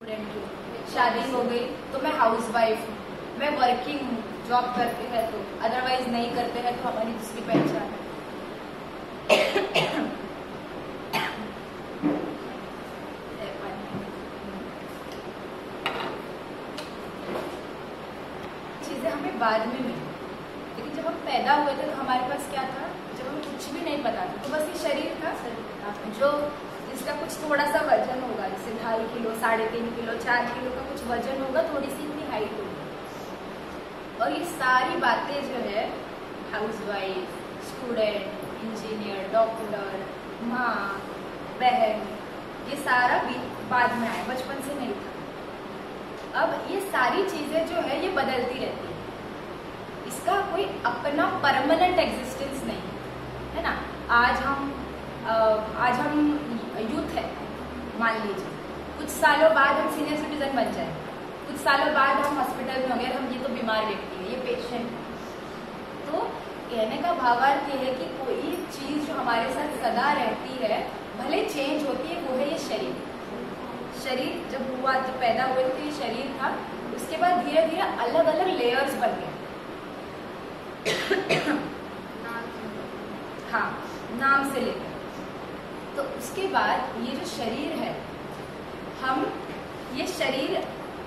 शादी हो गई तो मैं हाउस वाइफ हूँ, मैं वर्किंग हूँ, जॉब करते हैं तो, अदरवाइज नहीं करते हैं तो हमारी दूसरी पहचान है। चीजें हमें बाद में मिली, लेकिन जब हम पैदा हुए थे तो हमारे पास क्या था? जब हमें कुछ भी नहीं पता था तो बस ये शरीर था जो इसका कुछ थोड़ा सा वजन होगा, जैसे 2.5 किलो, 3.5 किलो, 4 किलो का कुछ वजन होगा, थोड़ी सी इतनी हाइट होगी। और ये सारी बातें जो है हाउसवाइफ, स्टूडेंट, इंजीनियर, डॉक्टर, माँ, बहन, ये सारा बाद में आया, बचपन से नहीं था। अब ये सारी चीजें जो है ये बदलती रहती है, इसका कोई अपना परमानेंट एग्जिस्टेंस नहीं है ना। आज हम यूथ है, मान लीजिए, कुछ सालों बाद हम सीनियर सिटीजन बन जाए, कुछ सालों बाद हम हॉस्पिटल में होंगे, हम ये तो बीमार व्यक्ति है, ये पेशेंट है। तो कहने का भावार्थ ये है कि कोई चीज जो हमारे साथ सदा रहती है, भले चेंज होती है, वो है ये शरीर। शरीर जब हुआ, जब पैदा हुए तो ये शरीर था, उसके बाद धीरे धीरे अलग अलग लेयर्स बन गए। हाँ, नाम से लेकर। तो उसके बाद ये जो शरीर है, ये शरीर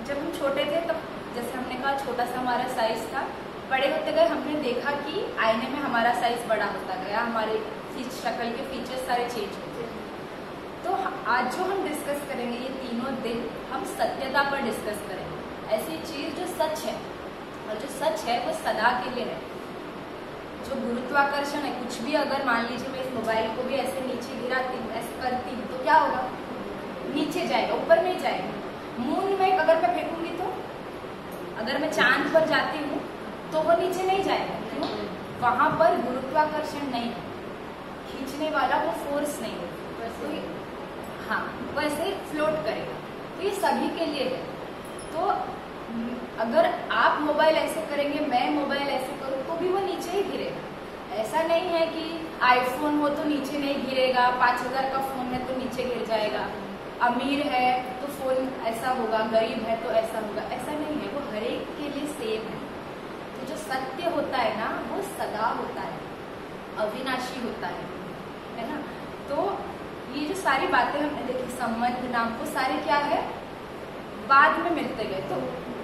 जब हम छोटे थे तब, जैसे हमने कहा, छोटा सा हमारा साइज था, बड़े होते गए हमने देखा कि आईने में हमारा साइज बड़ा होता गया, हमारे शक्ल के फीचर्स सारे चेंज होते गए। तो आज जो हम डिस्कस करेंगे, ये तीनों दिन हम सत्यता पर डिस्कस करेंगे। ऐसी चीज जो सच है, और जो सच है वो सदा के लिए है। जो गुरुत्वाकर्षण है, कुछ भी अगर मान लीजिए मैं इस मोबाइल को भी ऐसे नीचे गिराती हूँ, ऐसे करती हूँ, तो क्या होगा? नीचे जाएगा, ऊपर नहीं जाएगा। मून में अगर मैं फेंकूंगी तो, अगर मैं चांद पर जाती हूँ तो वो नीचे नहीं जाएगा। क्यों? वहां पर गुरुत्वाकर्षण नहीं है, खींचने वाला वो फोर्स नहीं है, तो हाँ, वैसे फ्लोट करेगा। तो ये सभी के लिए है। तो अगर आप मोबाइल ऐसे करेंगे, मैं मोबाइल ऐसे करूँ, तो भी वो नीचे ही गिरेगा। ऐसा नहीं है कि आईफोन हो तो नीचे नहीं गिरेगा, 5000 का फोन है तो नीचे गिर जाएगा, अमीर है तो फोन ऐसा होगा, गरीब है तो ऐसा होगा, ऐसा नहीं है। वो हर एक के लिए सेम है। तो जो सत्य होता है ना, वो सदा होता है, अविनाशी होता है ना। तो ये जो सारी बातें हमने देखी, संबंध, नाम, वो सारे क्या है, बाद में मिलते गए। तो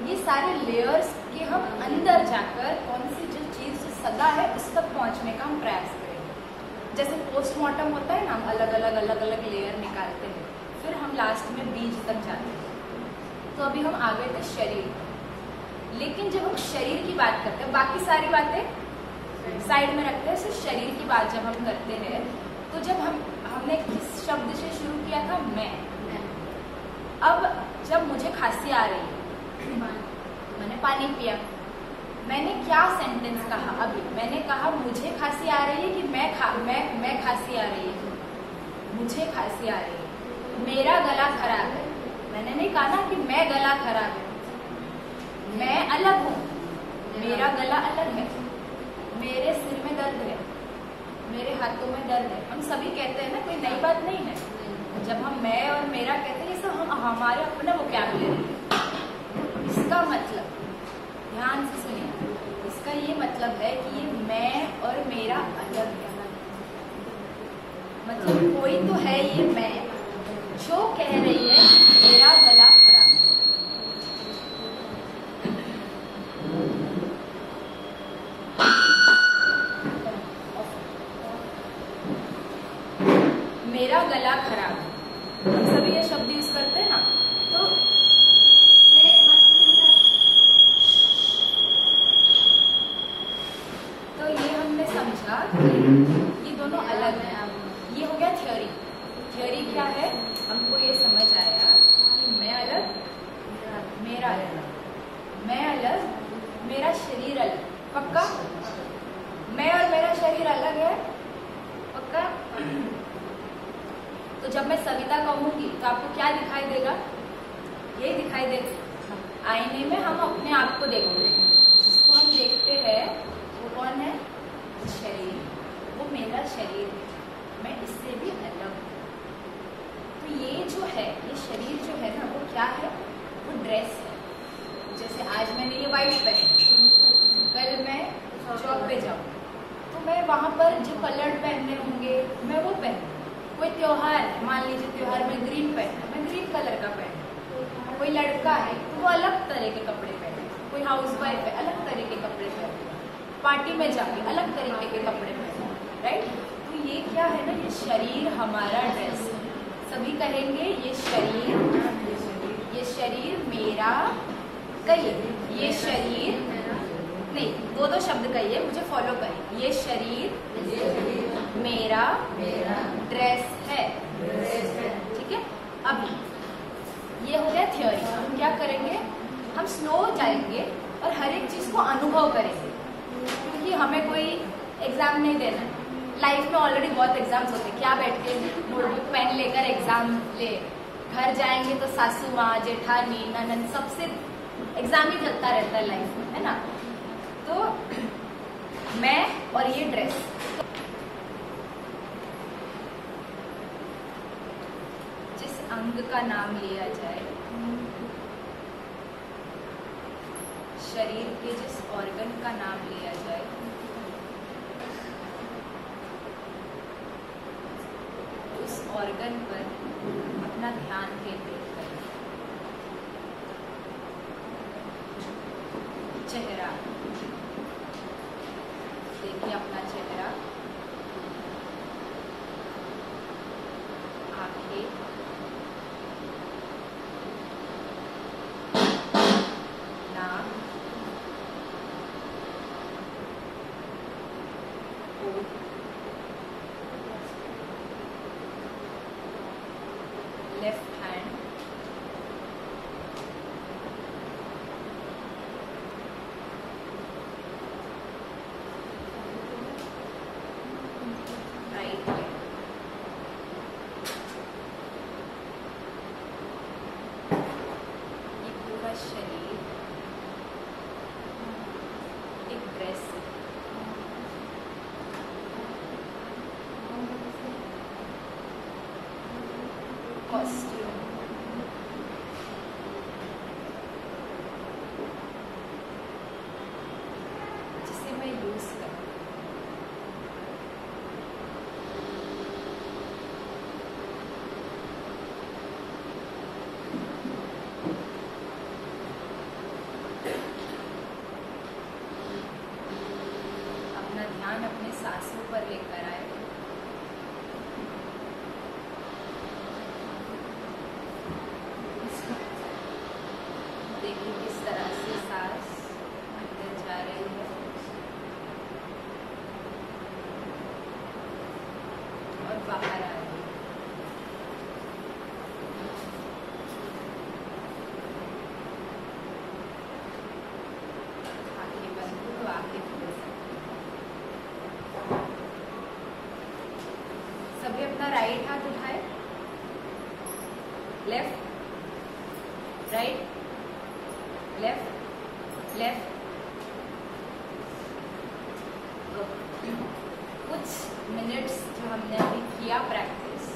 ये सारे लेयर्स के हम अंदर जाकर कौन सी जो चीज जो सदा है उस तक पहुंचने का हम प्रयास करेंगे। जैसे पोस्टमार्टम होता है ना, हम अलग अलग लेयर निकालते हैं, फिर हम लास्ट में बीज तक जाते हैं। तो अभी हम आ गए थे शरीर, लेकिन जब हम शरीर की बात करते हैं, बाकी सारी बातें साइड में रखते हैं, सिर्फ शरीर की बात जब हम करते हैं, तो जब हमने किस शब्द से शुरू किया था? मैं। अब जब मुझे खांसी आ रही है, मैंने पानी पिया, मैंने क्या सेंटेंस कहा? अभी मैंने कहा मुझे खांसी आ रही है कि मैं खांसी आ रही है? मुझे खांसी आ रही है। मेरा गला खराब है, मैंने नहीं कहा ना कि मैं गला खराब है। मैं अलग हूँ, मेरा गला अलग है, मेरे सिर में दर्द है, मेरे हाथों में दर्द है। हम सभी कहते हैं ना, कोई नई बात नहीं है। जब हम मैं और मेरा कहते हैं, ये सब हमारे अपना वोकैबुलरी है। इसका मतलब, ध्यान से सुनिए, इसका ये मतलब है कि ये मैं और मेरा अलग है। मतलब कोई तो है ये मैं जो कह रही है मेरा गला खराब है। मेरा गला खराब है, हम सभी ये शब्द यूज करते हैं ना। तो ये हमने समझा ये दोनों अलग है। ये हो गया थ्योरी। थ्योरी क्या है? हमको ये समझ आया कि मैं अलग, मेरा अलग, मैं अलग, मेरा शरीर अलग। पक्का? मैं और मेरा शरीर अलग है, पक्का? तो जब मैं सविता कहूंगी तो आपको क्या दिखाई देगा? ये दिखाई देगा। आईने में हम अपने आप को देखते हैं, जिसको हम देखते हैं वो कौन है? शरीर। वो मेरा शरीर है, मैं इससे भी अलग हूँ। तो ये जो है, ये शरीर जो है ना, वो क्या है? ड्रेस है। जैसे आज मैंने ये वाइट पहनी, कल मैं जॉब पे जाऊँ तो मैं वहाँ पर जो कलर्ड पहनने होंगे मैं वो पहनूँ। कोई त्योहार है, मान लीजिए त्योहार में ग्रीन पहना, मैं ग्रीन कलर का पहनूँ। कोई लड़का है तो वो अलग तरह के कपड़े पहने, कोई हाउसवाइफ है अलग तरह के कपड़े पहने, पार्टी में जाके अलग तरीके के कपड़े पहने, राइट। तो ये क्या है ना, ये शरीर हमारा ड्रेस है। सभी कहेंगे ये शरीर मेरा, कहिए ये शरीर, नहीं दो शब्द कहिए, मुझे फॉलो करिए। ये शरीर मेरा ड्रेस है, ठीक है। अभी ये हो गया थ्योरी। हम क्या करेंगे, हम स्लो जाएंगे और हर एक चीज को अनुभव करेंगे, क्योंकि हमें कोई एग्जाम नहीं देना है। लाइफ में ऑलरेडी बहुत एग्जाम्स होते हैं, क्या बैठ के नोटबुक पेन लेकर एग्जाम ले, घर जाएंगे तो सासू माँ, जेठानी, ननद, सबसे एग्जाम ही चलता रहता है लाइफ में, है ना। तो मैं और ये ड्रेस, जिस अंग का नाम लिया जाए, शरीर के जिस ऑर्गन का नाम लिया जाए, उस ऑर्गन पर अपना ध्यान केंद्रित करें। चेहरा देखिए, अपना चेहरा, आंखें, नाक, होठ, लेफ्ट हैंड, राइट हैंड, ये पूरा शरीर एक ड्रेस है। कॉस्ट्यूम, जिसे मैं यूज करूँ। अपना ध्यान अपने सांसों पर लेकर आए। देखिए किस तरह से सांस अंदर जा रही है और बाहर आ रही है। आंखें बंद हो तो आंखें खुल सकती हैं। सभी अपना राइट हाथ उठाए, लेफ्ट राइट, लेफ्ट लेफ्ट। कुछ मिनट्स जो हमने अभी किया प्रैक्टिस,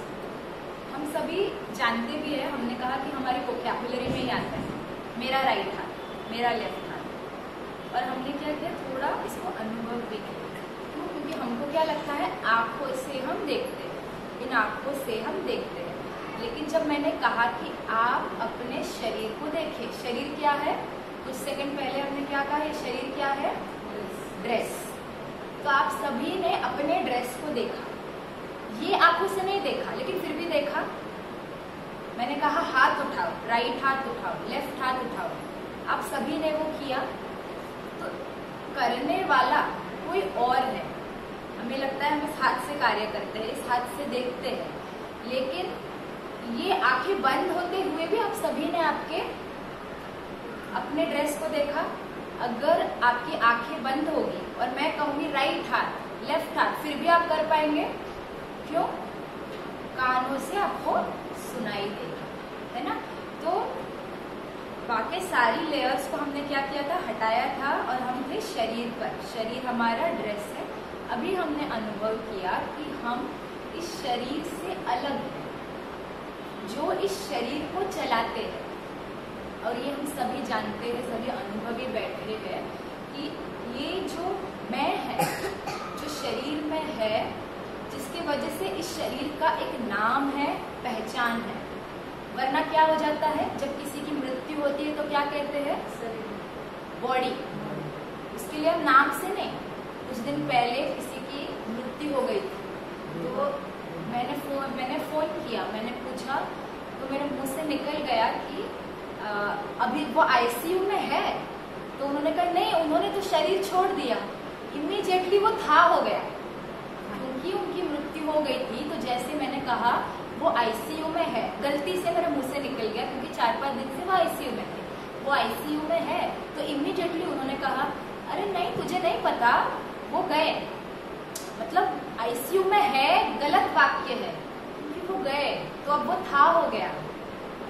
हम सभी जानते भी है, हमने कहा कि हमारी वोकैबुलरी में ही आता है मेरा राइट हाथ, मेरा लेफ्ट हाथ। और हमने क्या किया, थोड़ा इसको अनुभव भी किया। क्यों? क्योंकि हमको क्या लगता है, आंखों से हम देखते हैं, इन आंखों से हम देखते हैं। लेकिन जब मैंने कहा कि आप अपने शरीर को देखिए, शरीर क्या है, कुछ सेकंड पहले हमने क्या कहा, ये शरीर क्या है, ड्रेस। तो आप सभी ने अपने ड्रेस को देखा, ये आंखों से नहीं देखा, लेकिन फिर भी देखा। मैंने कहा हाथ उठाओ, राइट हाथ उठाओ, लेफ्ट हाथ उठाओ, आप सभी ने वो किया। तो करने वाला कोई और है, हमें लगता है हम इस हाथ से कार्य करते हैं, इस हाथ से देखते हैं, लेकिन ये आंखें बंद होते हुए भी आप सभी ने आपके अपने ड्रेस को देखा। अगर आपकी आंखें बंद होगी और मैं कहूंगी राइट हाथ लेफ्ट हाथ, फिर भी आप कर पाएंगे। क्यों? कानों से आपको सुनाई देगा, है ना। तो बाकी सारी लेयर्स को हमने क्या किया था, हटाया था, और हम थे शरीर पर। शरीर हमारा ड्रेस है। अभी हमने अनुभव किया कि हम इस शरीर से अलग हैं, जो इस शरीर को चलाते हैं। और ये हम सभी जानते हैं, सभी अनुभवी बैठे हैं कि ये जो मैं है, जो शरीर में है, जिसकी वजह से इस शरीर का एक नाम है, पहचान है। वरना क्या हो जाता है, जब किसी की मृत्यु होती है तो क्या कहते हैं, बॉडी। उसके लिए हम नाम से नहीं, कुछ दिन पहले किसी की मृत्यु हो गई थी तो मैंने फोन किया, मैंने पूछा तो मेरे मुंह से निकल गया कि अभी वो आईसीयू में है। तो उन्होंने कहा नहीं, उन्होंने तो शरीर छोड़ दिया। इमीडिएटली वो था हो गया, क्योंकि उनकी मृत्यु हो गई थी। तो जैसे मैंने कहा वो आईसीयू में है, गलती से मेरे मुंह से निकल गया, क्योंकि 4-5 दिन से वो आईसीयू में थे, वो आईसीयू में है। तो इमीडिएटली उन्होंने कहा अरे नहीं, तुझे नहीं पता, वो गए। मतलब आईसीयू में है गलत वाक्य है, क्योंकि वो गए, तो अब वो था हो गया,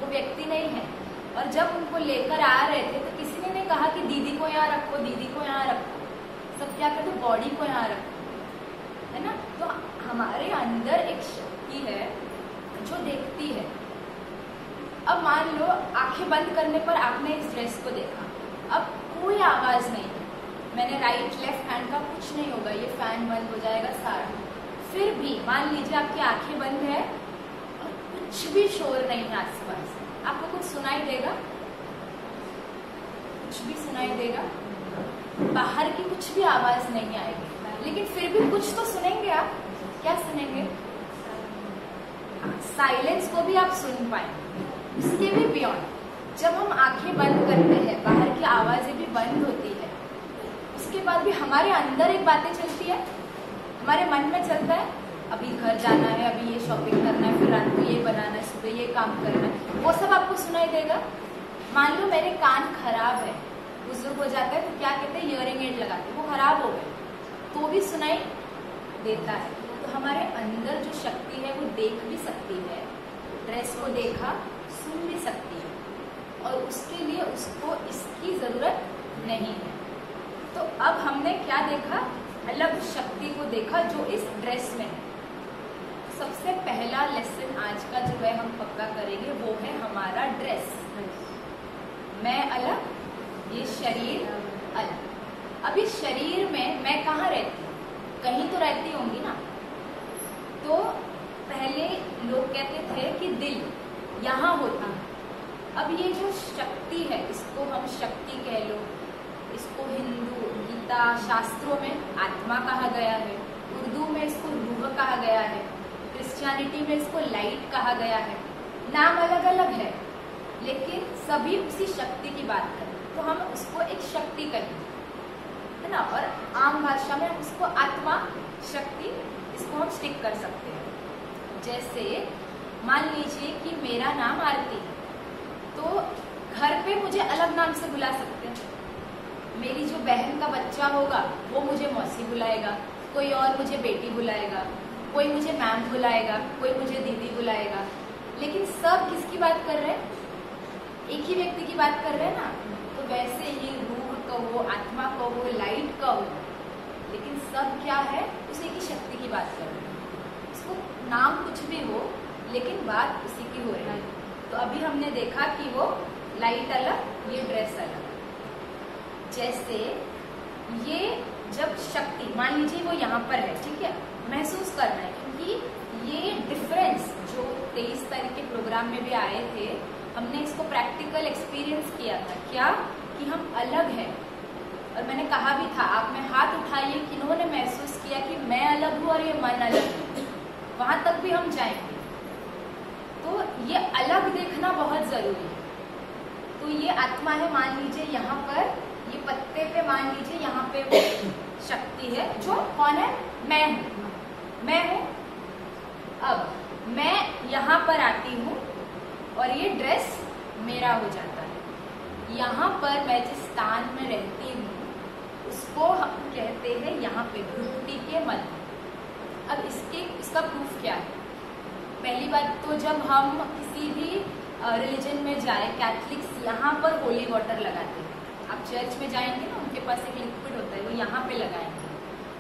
वो व्यक्ति नहीं है। और जब उनको लेकर आ रहे थे तो किसी ने नहीं कहा कि दीदी को यहाँ रखो, दीदी को यहाँ रखो। सब क्या कहते, बॉडी को यहाँ रखो, है ना। तो हमारे अंदर एक शक्ति है जो देखती है। अब मान लो आंखें बंद करने पर आपने इस ड्रेस को देखा, अब कोई आवाज नहीं, मैंने राइट लेफ्ट हैंड का कुछ नहीं होगा, ये फैन बंद हो जाएगा सारा। फिर भी मान लीजिए आपकी आंखें बंद है और कुछ भी शोर नहीं है आसपास, आपको कुछ सुनाई देगा, कुछ भी सुनाई देगा, बाहर की कुछ भी आवाज नहीं आएगी, लेकिन फिर भी कुछ तो सुनेंगे आप। क्या सुनेंगे, साइलेंस को भी आप सुन पाएंगे। इसके भी बियॉन्ड जब हम आंखें बंद करते हैं, बाहर की आवाजें भी बंद होती है, उसके बाद भी हमारे अंदर एक बातें चलती है, हमारे मन में चलता है अभी घर जाना है, अभी ये शॉपिंग करना है, फिर रात को ये बनाना है, सुबह ये काम करना है, वो सब आपको सुनाई देगा। मान लो मेरे कान खराब है, बुजुर्ग हो जाता है तो क्या कहते हैं, इयरिंग एड लगाते हैं, वो खराब हो गए तो भी सुनाई देता है। तो हमारे अंदर जो शक्ति है वो देख भी सकती है, ड्रेस को देखा, सुन भी सकती है, और उसके लिए उसको इसकी जरूरत नहीं है। तो अब हमने क्या देखा, अलग शक्ति को देखा जो इस ड्रेस में है। सबसे पहला लेसन आज का जो है हम पक्का करेंगे वो है हमारा ड्रेस। मैं अलग, ये शरीर अलग। अब इस शरीर में मैं कहाँ रहती हूँ, कहीं तो रहती होंगी ना। तो पहले लोग कहते थे कि दिल यहाँ होता है। अब ये जो शक्ति है, इसको हम शक्ति कह लो, इसको हिंदू गीता शास्त्रों में आत्मा कहा गया है, उर्दू में इसको रूह कहा गया है, क्रिश्चियनिटी में इसको लाइट कहा गया है। नाम अलग अलग है, लेकिन सभी उसी शक्ति की बात करें तो हम उसको एक शक्ति कहेंगे, है ना। और आम भाषा में हम उसको आत्मा, शक्ति, इसको हम स्टिक कर सकते हैं। जैसे मान लीजिए कि मेरा नाम आरती है, तो घर पे मुझे अलग नाम से बुला सकते हैं। मेरी जो बहन का बच्चा होगा वो मुझे मौसी बुलाएगा, कोई और मुझे बेटी बुलाएगा, कोई मुझे मैम बुलाएगा, कोई मुझे दीदी बुलाएगा। लेकिन सब किसकी बात कर रहे हैं, एक ही व्यक्ति की बात कर रहे हैं ना। तो वैसे ही रूह कहो, आत्मा कहो, लाइट कहो, लेकिन सब क्या है, उसी की शक्ति की बात कर रहे हैं। उसको नाम कुछ भी हो, लेकिन बात उसी की हो रही है। तो अभी हमने देखा कि वो लाइट अलग, ये ड्रेस अलग। जैसे ये जब शक्ति, मान लीजिए वो यहाँ पर है, ठीक है, महसूस करना है, क्योंकि ये डिफरेंस जो 23 तारीख के प्रोग्राम में भी आए थे, हमने इसको प्रैक्टिकल एक्सपीरियंस किया था। क्या कि हम अलग हैं। और मैंने कहा भी था, आप में हाथ उठाइए किन्होंने महसूस किया कि मैं अलग हूँ और ये मन अलग है। वहां तक भी हम जाएंगे। तो ये अलग देखना बहुत जरूरी है। तो ये आत्मा है, मान लीजिए यहाँ पर, ये पत्ते पे मान लीजिए यहाँ पे वो शक्ति है जो कौन है, मैं हूँ, मैं हूँ। अब मैं यहाँ पर आती हूँ और ये ड्रेस मेरा हो जाता है। यहाँ पर मैं जिस स्थान में रहती हूँ उसको हम कहते हैं यहाँ पे घुटनी के मध्य। अब इसका प्रूफ क्या है। पहली बात तो जब हम किसी भी रिलीजन में जाए, कैथलिक्स यहाँ पर होली वाटर लगाते हैं। आप चर्च में जाएंगे ना, उनके पास एक लिक्विड होता है, वो यहाँ पे लगाएंगे।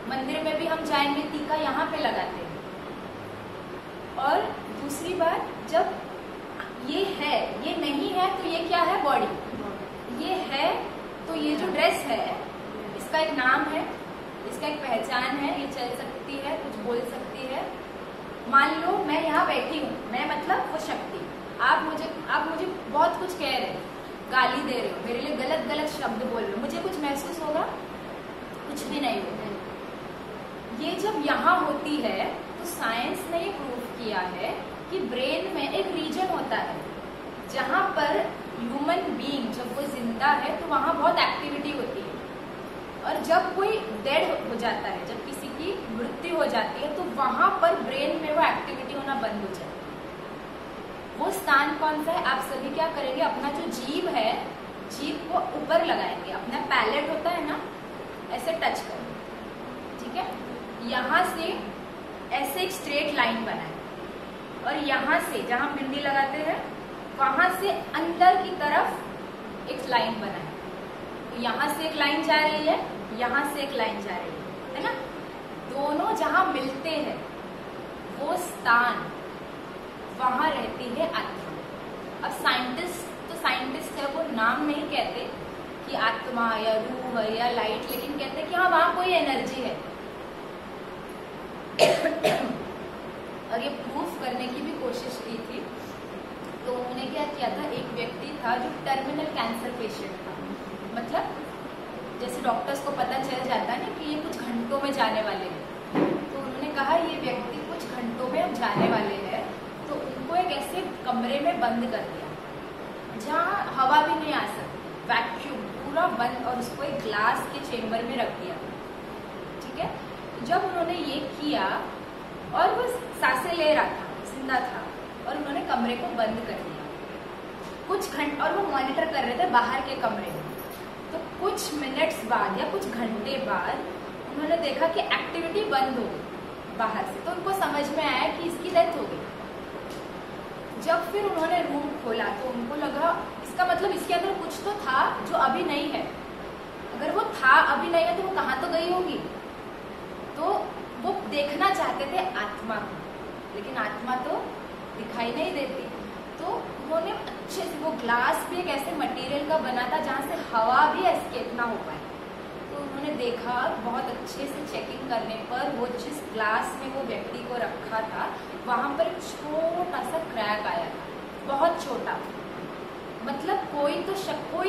मंदिर में भी हम जाएंगे, टीका यहाँ पे लगाते हैं। और दूसरी बात, जब ये है, ये नहीं है, तो ये क्या है, बॉडी। ये जो ड्रेस है इसका एक नाम है, इसका एक पहचान है, ये चल सकती है, कुछ बोल सकती है। मान लो मैं यहाँ बैठी हूँ, मैं मतलब वो शक्ति, आप मुझे बहुत कुछ कह रहे हो, गाली दे रहे हो, मेरे लिए गलत गलत शब्द बोल रहे हो, मुझे कुछ महसूस होगा? कुछ भी नहीं होगा। ये जब यहाँ होती है तो साइंस ने ये प्रूव किया है कि ब्रेन में एक रीजन होता है जहाँ पर ह्यूमन बीइंग जब वो जिंदा है तो वहाँ बहुत एक्टिविटी होती है, और जब कोई डेड हो जाता है, जब किसी की मृत्यु हो जाती है तो वहां पर ब्रेन में वो एक्टिविटी होना बंद हो जाती है। वो स्थान कौन सा है? आप सभी क्या करेंगे, अपना जो जीभ है, जीभ को ऊपर लगाएंगे, अपना पैलेट होता है ना, ऐसे टच करेंगे, ठीक है। यहाँ से ऐसे एक स्ट्रेट लाइन बनाए, और यहाँ से जहां बिंदी लगाते हैं वहां से अंदर की तरफ एक लाइन बनाए। यहाँ से एक लाइन जा रही है, यहाँ से एक लाइन जा रही है ना, दोनों जहां मिलते हैं वो स्थान, वहां रहती है आत्मा। अब साइंटिस्ट है, वो नाम नहीं कहते कि आत्मा या रूह या लाइट, लेकिन कहते हैं कि हाँ वहां कोई एनर्जी है। और ये प्रूफ करने की भी कोशिश की थी। तो उन्होंने क्या किया था, एक व्यक्ति था जो टर्मिनल कैंसर पेशेंट था, मतलब जैसे डॉक्टर्स को पता चल जाता है ना कि ये कुछ घंटों में जाने वाले हैं, तो उन्होंने कहा ये व्यक्ति कुछ घंटों में अब जाने वाले हैं, तो उनको एक ऐसे कमरे में बंद कर दिया जहाँ हवा भी नहीं आ सकती, वैक्यूम पूरा बंद, और उसको एक ग्लास के चेम्बर में रख दिया, ठीक है। तो जब उन्होंने ये किया और वो सांसें ले रहा था, जिंदा था, और उन्होंने कमरे को बंद कर दिया कुछ घंटे, और वो मॉनिटर कर रहे थे बाहर के कमरे में। तो कुछ मिनट्स बाद या कुछ घंटे बाद उन्होंने देखा कि एक्टिविटी बंद हो गई बाहर से, तो उनको समझ में आया कि इसकी डेथ हो गई। जब फिर उन्होंने रूम खोला तो उनको लगा इसका मतलब इसके अंदर कुछ तो था जो अभी नहीं है, अगर वो था अभी नहीं है तो वो कहाँ तो गई होगी। तो वो देखना चाहते थे आत्मा को, लेकिन आत्मा तो दिखाई नहीं देती। तो उन्होंने अच्छे से, वो ग्लास भी एक ऐसे मटेरियल का बना था जहाँ से हवा भी एस्केप ना हो पाए, तो उन्होंने देखा बहुत अच्छे से चेकिंग करने पर वो जिस ग्लास में वो व्यक्ति को रखा था वहाँ पर एक छोटा सा क्रैक आया था, बहुत छोटा, मतलब कोई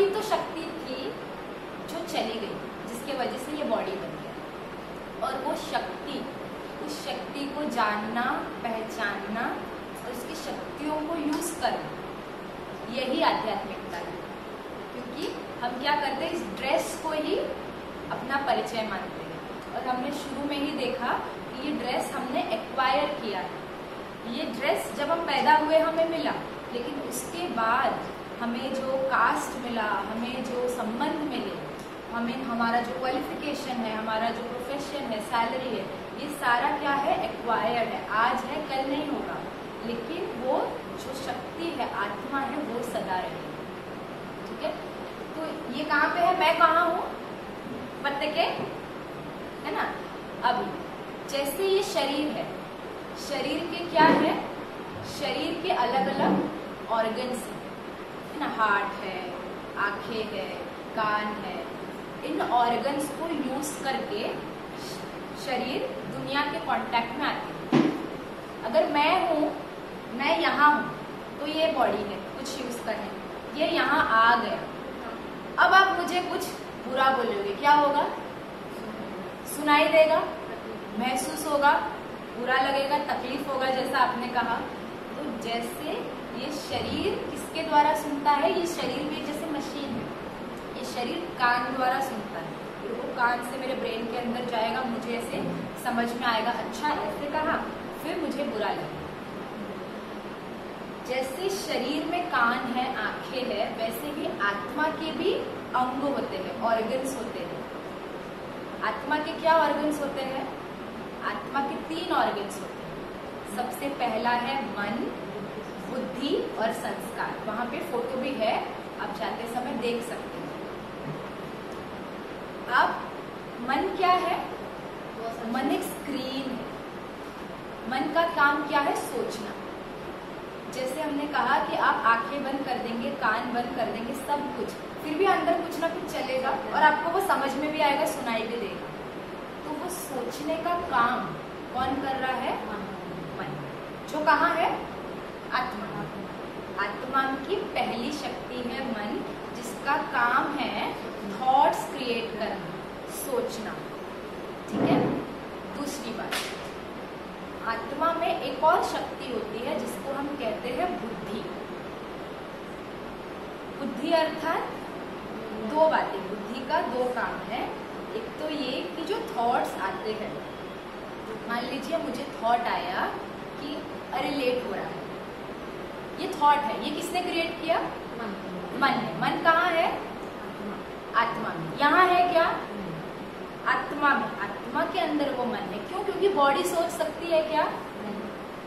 तो शक्ति थी जो चली गई, जिसके वजह से ये बॉडी बन गया। और वो शक्ति, उस शक्ति को जानना, पहचानना और उसकी शक्तियों को यूज करना, यही आध्यात्मिकता है। क्योंकि हम क्या करते हैं, इस ड्रेस को ही अपना परिचय मानते हैं, और हमने शुरू में ही देखा कि ये ड्रेस हमने एक्वायर किया है। ये ड्रेस जब हम पैदा हुए हमें मिला, लेकिन उसके बाद हमें जो कास्ट मिला, हमें जो संबंध मिले, हमें हमारा जो क्वालिफिकेशन है, हमारा जो प्रोफेशन है, सैलरी है, ये सारा क्या है, एक्वायर्ड है, आज है कल नहीं होगा। लेकिन वो जो शक्ति है, आत्मा है, वो सदा रहेगी, ठीक है। तो ये कहाँ पे है, मैं कहाँ हूँ, पत्ते के, है ना। अब जैसे ये शरीर है, शरीर के क्या है, शरीर के अलग अलग ऑर्गन्स है ना, हार्ट है, आंखें है, कान है, इन ऑर्गन्स को यूज करके शरीर दुनिया के कांटेक्ट में आती है। अगर मैं हूँ, मैं यहाँ हूँ, तो ये बॉडी है, कुछ यूज करने, ये यहाँ आ गया। अब आप मुझे कुछ बुरा बोलोगे, क्या होगा, सुनाई देगा, महसूस होगा, बुरा लगेगा, तकलीफ होगा, जैसा आपने कहा। तो जैसे ये शरीर किसके द्वारा सुनता है, ये शरीर भी जैसे मशीन है, ये शरीर कान द्वारा सुनता है, फिर वो कान से मेरे ब्रेन के अंदर जाएगा, मुझे ऐसे समझ में आएगा, अच्छा ऐसे कहा, फिर मुझे बुरा लगेगा। जैसे शरीर में कान है, आंखें है, वैसे ही आत्मा के भी अंग होते हैं, ऑर्गन्स होते हैं। आत्मा के क्या ऑर्गन्स होते हैं, आत्मा के 3 ऑर्गन्स होते हैं। सबसे पहला है मन, बुद्धि और संस्कार। वहां पे फोटो भी है, आप जाते समय देख सकते हैं। अब मन क्या है, मन एक स्क्रीन है। मन का काम क्या है, सोचना। जैसे हमने कहा कि आप आंखें बंद कर देंगे कान बंद कर देंगे सब कुछ, फिर भी अंदर कुछ ना कुछ चलेगा और आपको वो समझ में भी आएगा, सुनाई भी देगा। तो वो सोचने का काम कौन कर रहा है? मन। जो कहाँ है? आत्मा। आत्मा की पहली शक्ति है मन, जिसका काम है थॉट्स क्रिएट करना, सोचना। ठीक है। दूसरी बात, आत्मा में एक और शक्ति होती है जिसको हम कहते हैं बुद्धि। बुद्धि अर्थात दो बातें, बुद्धि का दो काम है। एक तो ये कि जो थॉट्स आते हैं, मान लीजिए मुझे थॉट आया कि अरे लेट हो रहा है, ये थॉट है, ये किसने क्रिएट किया? मन ने। मन कहाँ है? आत्मा में। यहाँ है क्या? आत्मा में। आत्मा के अंदर वो मन है। क्यों? क्योंकि बॉडी सोच सकती है क्या?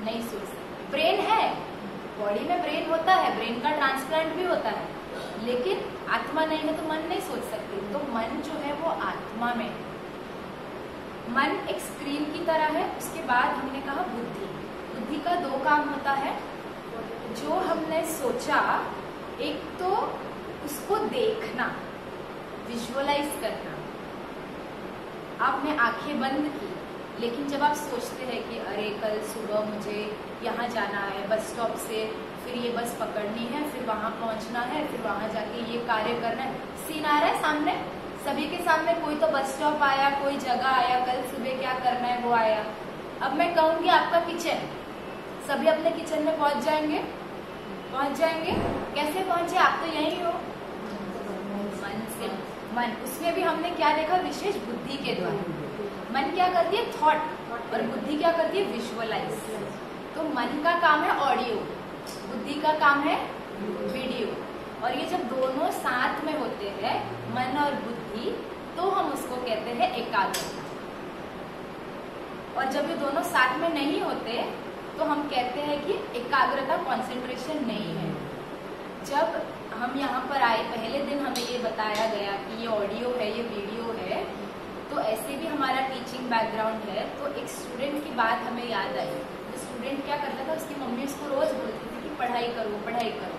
नहीं सोच सकती। ब्रेन है, बॉडी में ब्रेन होता है, ब्रेन का ट्रांसप्लांट भी होता है, लेकिन आत्मा नहीं है तो मन नहीं सोच सकती। तो मन जो है वो आत्मा में है। मन एक स्क्रीन की तरह है। उसके बाद हमने कहा बुद्धि। बुद्धि का दो काम होता है। जो हमने सोचा, एक तो उसको देखना, विजुअलाइज करना। आपने आंखें बंद की, लेकिन जब आप सोचते हैं कि अरे कल सुबह मुझे यहाँ जाना है, बस स्टॉप से फिर ये बस पकड़नी है, फिर वहां पहुंचना है, फिर वहां जाके ये कार्य करना है, सीन आ रहा है सामने, सभी के सामने। कोई तो बस स्टॉप आया, कोई जगह आया, कल सुबह क्या करना है वो आया। अब मैं कहूंगी आपका किचन, सभी अपने किचन में पहुंच जाएंगे? पहुंच जाएंगे। कैसे पहुंचे? आप तो यही हो। मन से। मन, उसमें भी हमने क्या देखा? विशेष बुद्धि के द्वारा। मन क्या करती है? थॉट। और बुद्धि क्या करती है? विजुअलाइज। तो मन का काम है ऑडियो, बुद्धि का काम है वीडियो। और ये जब दोनों साथ में होते हैं, मन और बुद्धि, तो हम उसको कहते हैं एकाग्रता। और जब ये दोनों साथ में नहीं होते तो हम कहते हैं कि एकाग्रता, कंसंट्रेशन नहीं है। जब हम यहाँ पर आए, पहले दिन हमें ये बताया गया कि ये ऑडियो है, ये वीडियो है, तो ऐसे भी हमारा टीचिंग बैकग्राउंड है। तो एक स्टूडेंट की बात हमें याद आई। तो स्टूडेंट क्या करता था, उसकी मम्मी उसको रोज बोलती थी कि पढ़ाई करो, पढ़ाई करो।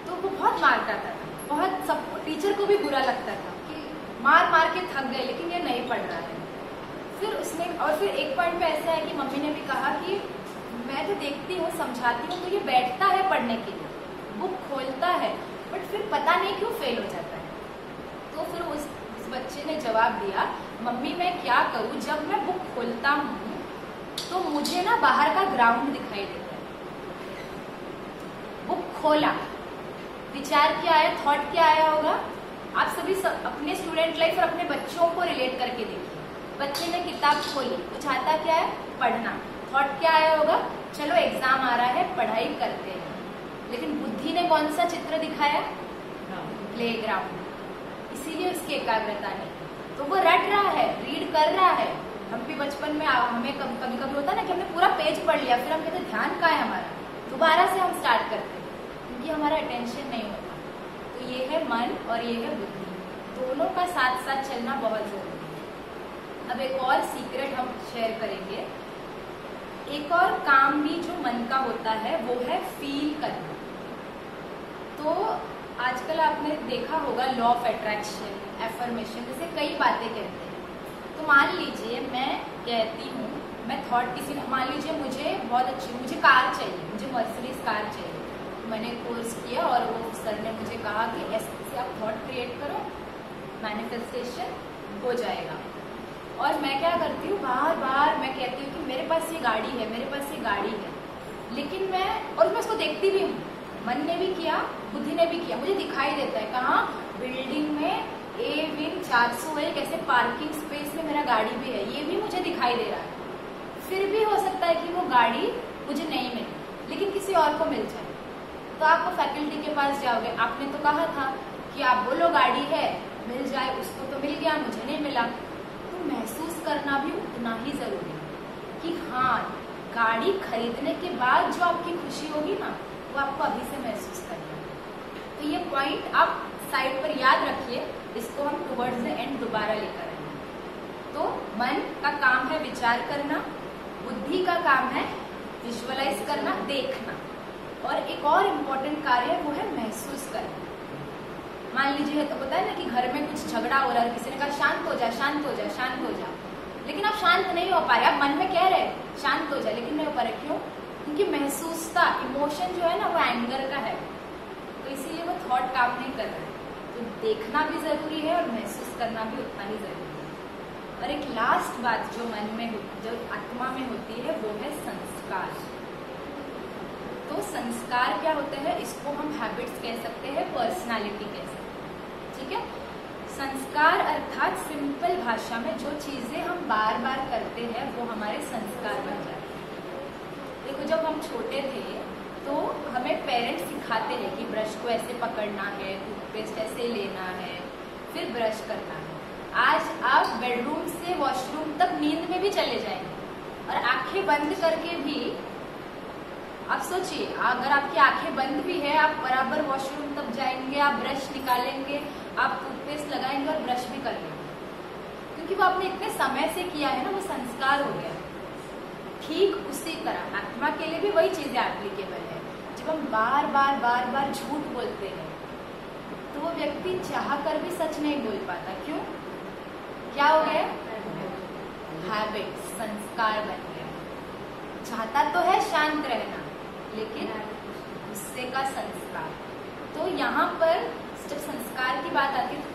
तो वो बहुत मार करता था, बहुत, सब टीचर को भी बुरा लगता था कि मार मार के थक गए, लेकिन ये नहीं पढ़ रहा है। फिर उसने, और फिर एक पॉइंट पे ऐसा है कि मम्मी ने भी कहा कि मैं तो देखती हूँ, समझाती हूँ, तो ये बैठता है पढ़ने के लिए, बुक खोलता है, बट फिर पता नहीं क्यों फेल हो जाता है। तो फिर उस बच्चे ने जवाब दिया, मम्मी मैं क्या करूँ, जब मैं बुक खोलता हूँ तो मुझे ना बाहर का ग्राउंड दिखाई देता है। बुक खोला, विचार क्या आया, थॉट क्या आया होगा? आप सभी अपने स्टूडेंट लाइफ और अपने बच्चों को रिलेट करके देखिए। बच्चे ने किताब खोली, कुछ आता क्या है? पढ़ना। थॉट क्या आया होगा? चलो एग्जाम आ रहा है, पढ़ाई करते हैं। लेकिन बुद्धि ने कौन सा चित्र दिखाया? प्लेग्राउंड। इसीलिए उसकी एकाग्रता नहीं। तो वो रट रहा है, रीड कर रहा है। हम भी बचपन में, हमें कभी कभी होता है ना कि हमने पूरा पेज पढ़ लिया, फिर हम कहते ध्यान कहाँ है हमारा, दोबारा से हम स्टार्ट करते हैं, क्योंकि हमारा अटेंशन नहीं होता। तो ये है मन और ये है बुद्धि, दोनों का साथ साथ चलना बहुत जरूरी है। अब एक और सीक्रेट हम शेयर करेंगे। एक और काम भी जो मन का होता है वो है फील करना। तो आजकल आपने देखा होगा लॉ ऑफ अट्रैक्शन, एफर्मेशन, जैसे कई बातें कहते हैं। तो मान लीजिए मैं कहती हूँ, मैं थॉट किसी ने, मान लीजिए मुझे बहुत अच्छी, मुझे कार चाहिए, मुझे मर्सिडीज कार चाहिए। मैंने कोर्स किया और वो सर ने मुझे कहा कि ऐसे आप थॉट क्रिएट करो, मैनिफेस्टेशन हो जाएगा। और मैं क्या करती हूँ, बार बार मैं कहती हूँ कि मेरे पास ये गाड़ी है, मेरे पास ये गाड़ी है, लेकिन मैं उसको देखती भी हूँ। मन ने भी किया, बुद्धि ने भी किया, मुझे दिखाई देता है कहाँ, बिल्डिंग में ए विंग 401 ऐसे पार्किंग स्पेस में मेरा गाड़ी भी है, ये भी मुझे दिखाई दे रहा है। फिर भी हो सकता है कि वो गाड़ी मुझे नहीं मिले, लेकिन किसी और को मिल जाए। तो आप वो फैकल्टी के पास जाओगे, आपने तो कहा था कि आप बोलो गाड़ी है, मिल जाए, उसको तो मिल गया, मुझे नहीं मिला। तो महसूस करना भी उतना ही जरूरी है कि हाँ, गाड़ी खरीदने के बाद जो आपकी खुशी होगी ना, वो आपको अभी से महसूस करना है। तो ये पॉइंट आप साइड पर याद रखिए, इसको हम टुवर्ड्स द एंड दोबारा लेकर आएंगे। तो मन का काम है विचार करना, बुद्धि का काम है विजुअलाइज करना, देखना। और एक और इम्पोर्टेंट कार्य है, वो है महसूस करना। मान लीजिए तो होता है ना कि घर में कुछ झगड़ा हो रहा है, किसी ने कहा शांत हो जा, शांत हो जा, शांत हो जा, लेकिन आप शांत नहीं हो पा रहे, आप मन में कह रहे शांत हो जा, लेकिन नहीं हो पा रहे। क्यों? क्योंकि महसूसता, इमोशन जो है ना, वो एंगर का है, तो इसीलिए वो थॉट काम नहीं कर रहा है। तो देखना भी जरूरी है और महसूस करना भी उतना ही जरूरी है। और एक लास्ट बात जो मन में, जो आत्मा में होती है, वो है संस्कार। तो संस्कार क्या होते हैं? इसको हम हैबिट्स कह सकते हैं, पर्सनालिटी कह सकते हैं, ठीक है। संस्कार अर्थात सिंपल भाषा में जो चीजें हम बार बार करते हैं वो हमारे संस्कार बन जाते हैं। देखो, जब हम छोटे थे तो हमें पेरेंट्स सिखाते हैं कि ब्रश को ऐसे पकड़ना है, टूथपेस्ट ऐसे लेना है, फिर ब्रश करना है। आज आप बेडरूम से वॉशरूम तक नींद में भी चले जाएंगे और आंखें बंद करके भी, आप सोचिए, अगर आपकी आंखें बंद भी है, आप बराबर वॉशरूम तक जाएंगे, आप ब्रश निकालेंगे, आप टूथपेस्ट लगाएंगे और ब्रश भी कर लेंगे, क्योंकि वो आपने इतने समय से किया है ना, वो संस्कार हो गया। ठीक उसी तरह आत्मा के लिए भी वही चीजें एप्लीकेबल है। जब हम बार बार झूठ बोलते हैं तो वो व्यक्ति चाह कर भी सच नहीं बोल पाता। क्यों? क्या हो गया? हैबिट, संस्कार बन गया। चाहता तो है शांत रहना, लेकिन गुस्से का संस्कार। तो यहाँ पर जब संस्कार की बात आती है तो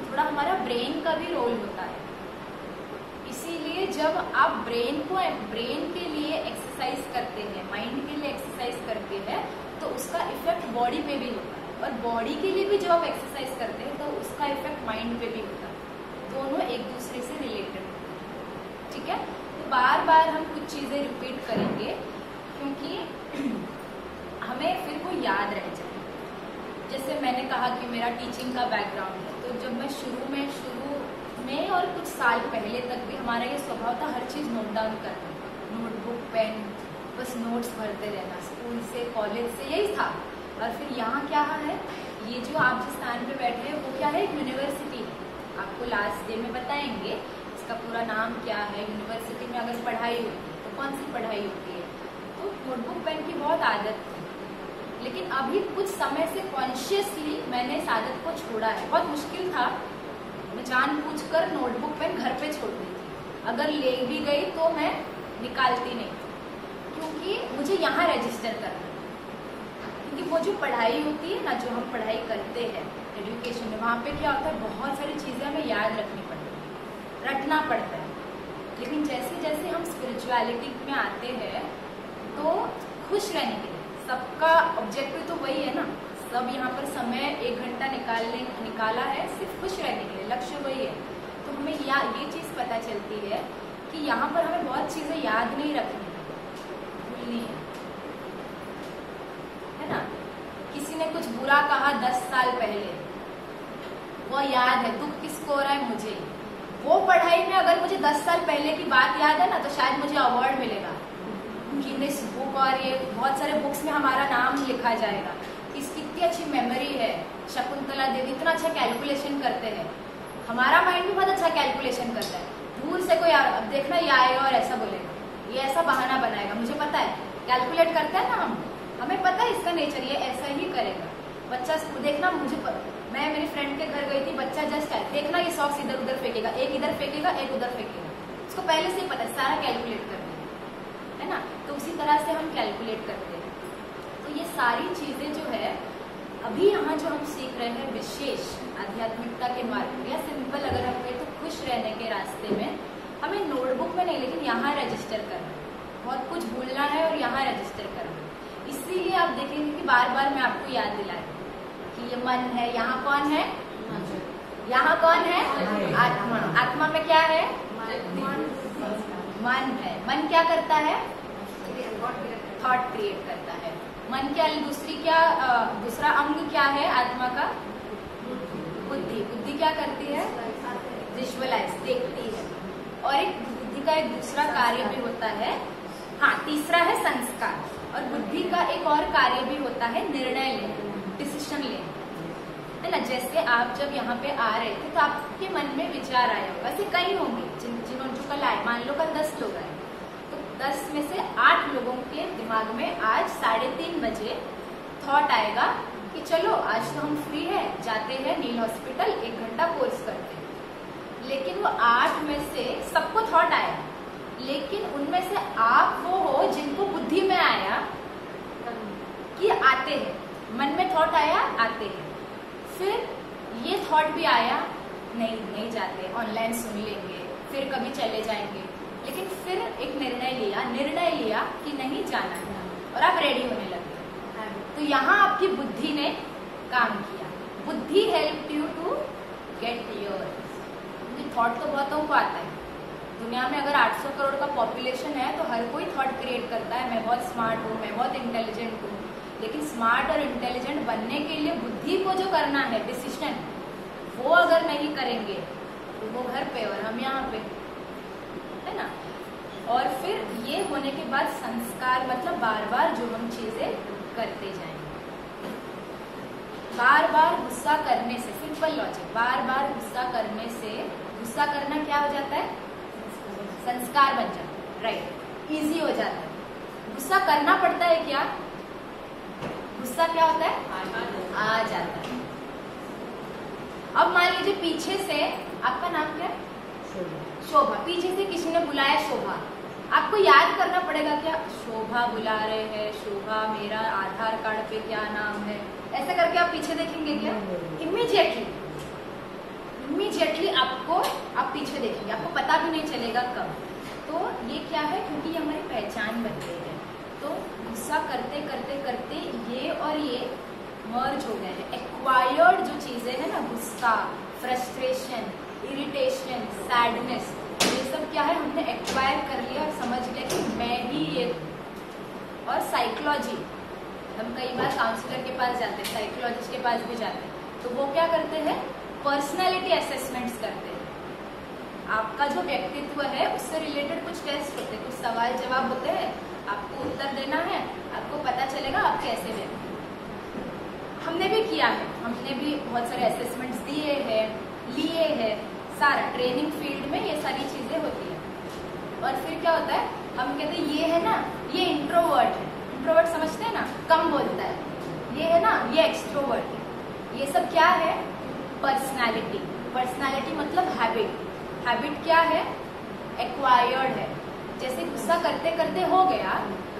थोड़ा हमारा ब्रेन का भी रोल होता है। इसीलिए जब आप ब्रेन के लिए एक्सरसाइज करते हैं, माइंड के लिए एक्सरसाइज करते हैं, तो उसका इफेक्ट बॉडी पे भी होता है, और बॉडी के लिए भी जब आप एक्सरसाइज करते हैं तो उसका इफेक्ट माइंड पे भी होता है। दोनों एक दूसरे से रिलेटेड होते हैं, ठीक है। तो बार बार हम कुछ चीजें रिपीट करेंगे, क्योंकि हमें फिर वो याद रह जाए। जैसे मैंने कहा कि मेरा टीचिंग का बैकग्राउंड है, तो जब मैं शुरू में और कुछ साल पहले तक भी हमारा ये स्वभाव था हर चीज़ नोट डाउन करना, नोटबुक, पेन, बस नोट्स भरते रहना, स्कूल से कॉलेज से यही था। और फिर यहाँ क्या है, ये जो आप जिस स्थान पे बैठे हैं वो क्या है? यूनिवर्सिटी है। आपको लास्ट डे में बताएंगे इसका पूरा नाम क्या है। यूनिवर्सिटी में अगर पढ़ाई होती है तो कौन सी पढ़ाई होती है? तो नोटबुक पेन की बहुत आदत थी, लेकिन अभी कुछ समय से कॉन्शियसली मैंने इस आदत को छोड़ा है। बहुत मुश्किल था, मैं जानबूझकर नोटबुक पेन घर पे छोड़ दी थी, अगर ले भी गई तो मैं निकालती नहीं, क्योंकि मुझे यहाँ रजिस्टर करना। क्योंकि वो जो पढ़ाई होती है ना, जो हम पढ़ाई करते हैं एजुकेशन में, वहाँ पे क्या होता है, बहुत सारी चीज़ें हमें याद रखनी पड़ती है, रटना पड़ता है। लेकिन जैसे जैसे हम स्पिरिचुअलिटी में आते हैं तो खुश रहने के लिए, सबका ऑब्जेक्टिव तो वही है ना, सब यहाँ पर समय 1 घंटा निकाला है सिर्फ खुश रहने के लिए, लक्ष्य वही है। तो हमें ये चीज़ पता चलती है कि यहाँ पर हमें बहुत चीज़ें याद नहीं रखनी है, भूलनी है ना। किसी ने कुछ बुरा कहा 10 साल पहले, वो याद है, दुख किसको हो रहा है? मुझे। वो पढ़ाई में अगर मुझे 10 साल पहले की बात याद है ना, तो शायद मुझे अवार्ड मिलेगा, गिनीज बुक और ये बहुत सारे बुक्स में हमारा नाम लिखा जाएगा। कितनी अच्छी मेमोरी है, शकुंतला देवी इतना अच्छा कैलकुलेशन करते हैं, हमारा माइंड भी बहुत अच्छा कैलकुलेशन करता है। दूर से कोई अब देखना ये आएगा और ऐसा बोलेगा, ये ऐसा बहाना बनाएगा, मुझे पता है, कैलकुलेट करते हैं ना हमें पता है इसका नेचर, ये ऐसा ही करेगा। बच्चा देखना, मैं मेरी फ्रेंड के घर गई थी, बच्चा जस्ट आया, देखना ये सॉक्स इधर उधर फेंकेगा, एक इधर फेंकेगा, एक उधर फेंकेगा, उसको पहले से ही पता है, सारा कैलकुलेट करना है ना। तो उसी तरह से हम कैलकुलेट करते हैं। तो ये सारी चीजें जो है अभी यहाँ जो हम सीख रहे हैं विशेष आध्यात्मिकता के मार्ग में, या सिंपल अगर हम कहें तो खुश रहने के रास्ते में, हमें नोटबुक में नहीं लेकिन यहाँ रजिस्टर करना है, बहुत कुछ भूलना है और यहाँ रजिस्टर करना है। इसीलिए आप देखेंगे कि बार बार मैं आपको याद दिला रही हूँ कि ये मन है, यहाँ कौन है? यहाँ कौन है? आत्मा। आत्मा में क्या है? मन है। मन क्या करता है? थॉट क्रिएट करता है। मन क्या, दूसरा अंग क्या है आत्मा का? बुद्धि। बुद्धि क्या करती है? विजुअलाइज, देखती है। और एक बुद्धि का एक दूसरा कार्य भी होता है, हाँ, तीसरा है संस्कार। और बुद्धि का एक और कार्य भी होता है निर्णय लेना, डिसीजन लेना, है ना। जैसे आप जब यहाँ पे आ रहे थे तो आपके मन में विचार आया होगा, ऐसे कई होंगे जिन्होंने जो कल आए, मान लो कल 10 लोग आए, तो 10 में से 8 लोगों के दिमाग में आज 3:30 बजे थॉट आएगा कि चलो आज तो हम फ्री है, जाते हैं नील हॉस्पिटल 1 घंटा कोर्स करते हैं। लेकिन वो 8 में से सबको थॉट आया, लेकिन उनमें से आप वो हो जिनको बुद्धि में आया कि आते हैं, मन में थॉट आया आते हैं। फिर ये थॉट भी आया नहीं जाते, ऑनलाइन सुन लेंगे, फिर कभी चले जाएंगे। लेकिन फिर एक निर्णय लिया कि नहीं जाना है और आप रेडी होने लगे। तो यहाँ आपकी बुद्धि ने काम किया। बुद्धि help you to get your. Thought तो बहुतों को आता है। दुनिया में अगर 800 करोड़ का पॉपुलेशन है तो हर कोई थॉट क्रिएट करता है, मैं बहुत स्मार्ट हूँ, मैं बहुत इंटेलिजेंट हूँ। लेकिन स्मार्ट और इंटेलिजेंट बनने के लिए बुद्धि को जो करना है डिसीजन, वो अगर नहीं करेंगे तो वो घर पे और हम यहाँ पे, है ना। और फिर ये होने के बाद संस्कार, मतलब बार बार जो हम चीजें करते जाएंगे। बार बार गुस्सा करने से, सिंपल लॉजिक, बार बार गुस्सा करने से, गुस्सा करना क्या हो जाता है? संस्कार बन जाता है, राइट, इजी हो जाता है। गुस्सा करना पड़ता है क्या? गुस्सा क्या होता है? आ जाता है। अब मान लीजिए पीछे से, आपका नाम क्या है? शोभा। पीछे से किसी ने बुलाया शोभा, आपको याद करना पड़ेगा क्या? शोभा बुला रहे हैं, शोभा मेरा आधार कार्ड पे क्या नाम है, ऐसा करके आप पीछे देखेंगे क्या? इमीडिएटली आपको, आप पीछे देखेंगे, आपको पता भी नहीं चलेगा कब। तो ये क्या है? क्योंकि ये हमारी पहचान बन गई है। तो गुस्सा करते करते करते ये और ये मर्ज हो गए हैं। एक्वायर्ड जो चीजें हैं ना, गुस्सा, फ्रस्ट्रेशन, इरिटेशन, सैडनेस, ये सब क्या है? हमने एक्वायर कर लिया और समझ लिया कि मैं ही ये। और साइकोलॉजी, हम कई बार काउंसलर के पास जाते हैं, साइकोलॉजिस्ट के पास भी जाते हैं, तो वो क्या करते हैं? पर्सनालिटी असेसमेंट्स करते हैं। आपका जो व्यक्तित्व है उससे रिलेटेड कुछ टेस्ट होते हैं, कुछ सवाल जवाब होते हैं, आपको उत्तर देना है, आपको पता चलेगा आप कैसे व्यक्ति। हमने भी किया है, हमने भी बहुत सारे असेसमेंट्स दिए हैं, लिए हैं, सारा ट्रेनिंग फील्ड में ये सारी चीजें होती है। और फिर क्या होता है? हम कहते हैं ये है ना, ये इंट्रोवर्ट है। इंट्रोवर्ट समझते हैं ना, कम बोलता है। ये है ना, ये एक्सट्रोवर्ट है। ये सब क्या है? पर्सनालिटी। पर्सनालिटी मतलब हैबिट। हैबिट क्या है? एक्वायर्ड है। जैसे गुस्सा करते करते हो गया,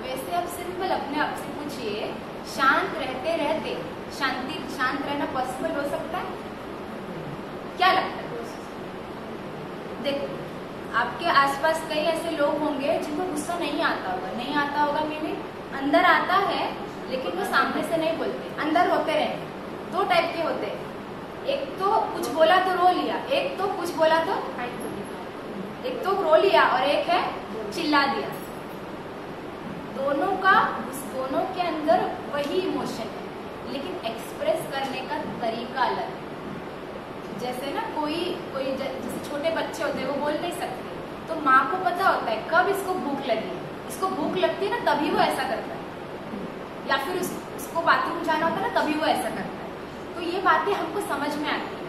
वैसे आप सिंपल अपने आप से पूछिए, शांत रहते रहते शांत रहना पॉसिबल हो सकता है? क्या लगता है? देखो, आपके आसपास कई ऐसे लोग होंगे जिनको गुस्सा नहीं आता होगा, मीनिंग अंदर आता है लेकिन वो सामने से नहीं बोलते, अंदर होते रहेंगे। 2 टाइप के होते हैं, एक तो कुछ बोला तो रो लिया, एक तो कुछ बोला तो एक तो रो लिया और एक है चिल्ला दिया। दोनों के अंदर वही इमोशन है, लेकिन एक्सप्रेस करने का तरीका अलग है। जैसे ना कोई जैसे छोटे बच्चे होते हैं, वो बोल नहीं सकते, तो माँ को पता होता है कब इसको भूख लगी है। इसको भूख लगती है ना, तभी वो ऐसा करता है, या फिर उसको बाथरूम जाना होता है ना, तभी वो ऐसा करता है। तो ये बातें हमको समझ में आती है।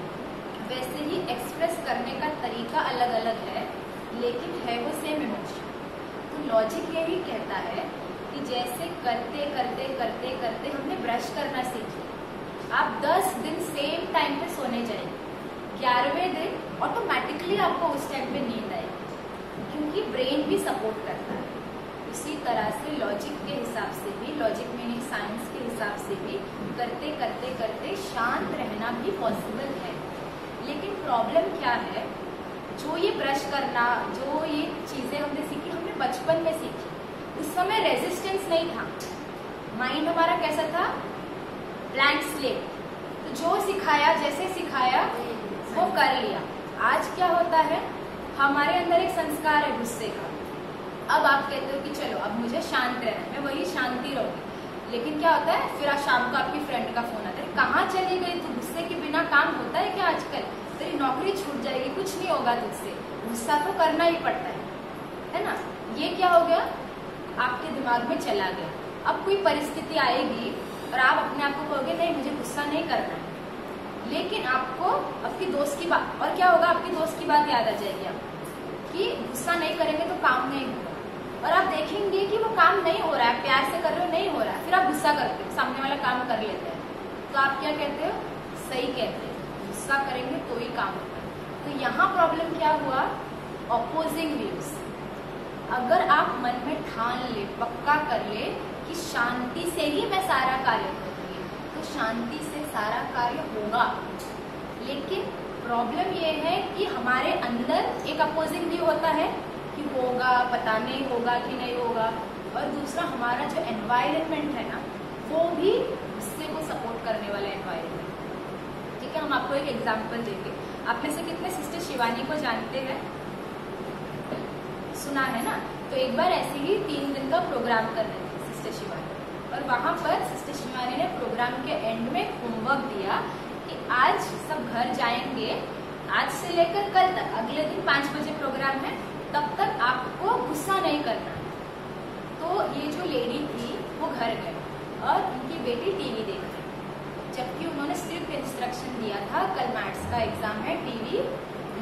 वैसे ही एक्सप्रेस करने का तरीका अलग अलग है, लेकिन है वो सेम इमोशन। तो लॉजिक यही कहता है कि जैसे करते करते करते करते हमने ब्रश करना सीखा, आप 10 दिन सेम टाइम पे सोने जाएंगे, 11वें दिन ऑटोमेटिकली आपको उस टाइम पे नींद आएगी, क्योंकि ब्रेन भी सपोर्ट करता है। उसी तरह से लॉजिक के हिसाब से भी, लॉजिक मीनिंग साइंस के हिसाब से भी करते करते करते शांत रहना भी पॉसिबल है। लेकिन प्रॉब्लम क्या है? जो ये ब्रश करना, जो ये चीजें हमने सीखी, हमने बचपन में सीखी, उस समय रेजिस्टेंस नहीं था। माइंड हमारा कैसा था? Blank slate. तो जो सिखाया, जैसे सिखाया वो कर लिया। आज क्या होता है? हमारे अंदर एक संस्कार है गुस्से का। अब आप कहते हो कि चलो अब मुझे शांत रहना है, मैं वही शांति रहूंगी। लेकिन क्या होता है? फिर आज शाम को आपकी फ्रेंड का फोन आता है, कहाँ चली गई तू? गुस्से के बिना काम होता है क्या आजकल? तेरी नौकरी छूट जाएगी, कुछ नहीं होगा तुझसे। गुस्सा तो करना ही पड़ता है ना। ये क्या हो गया? आपके दिमाग में चला गया। अब कोई परिस्थिति आएगी और आप अपने आप को कहोगे नहीं मुझे गुस्सा नहीं करना है, लेकिन आपको आपकी दोस्त की बात, और क्या होगा? आपकी दोस्त की बात याद आ जाएगी आपको कि गुस्सा नहीं करेंगे तो काम नहीं होगा। और आप देखेंगे कि वो काम नहीं हो रहा है, प्यार से कर रहे हो नहीं हो रहा है, फिर आप गुस्सा करते हो, सामने वाला काम कर लेते हैं, तो आप क्या कहते हो? सही कहते हैं, गुस्सा करेंगे तो ही काम होता है। तो यहाँ प्रॉब्लम क्या हुआ? Opposing views. अगर आप मन में ठान ले, पक्का कर ले कि शांति से ही मैं सारा कार्य करूंगी, तो शांति से सारा कार्य होगा। लेकिन प्रॉब्लम ये है कि हमारे अंदर एक अपोजिंग व्यू होता है कि होगा, पता नहीं होगा कि नहीं होगा, और दूसरा हमारा जो एनवायरनमेंट है ना, वो भी गुस्से को सपोर्ट करने वाला एनवायरनमेंट। ठीक है, हम आपको एक एग्जांपल देंगे। आप में से कितने सिस्टर शिवानी को जानते हैं? सुना है ना? तो एक बार ऐसे ही 3 दिन का प्रोग्राम कर रहे थे सिस्टर शिवानी, और वहां पर सिस्टर शिवानी ने प्रोग्राम के एंड में होमवर्क दिया कि आज सब घर जाएंगे, आज से लेकर कल तक, अगले दिन 5 बजे प्रोग्राम है, तब तक आपको गुस्सा नहीं करना। तो ये जो लेडी थी वो घर गए और उनकी बेटी टीवी देख रही, जबकि उन्होंने सिर्फ इंस्ट्रक्शन दिया था कल मैथ्स का एग्जाम है, टीवी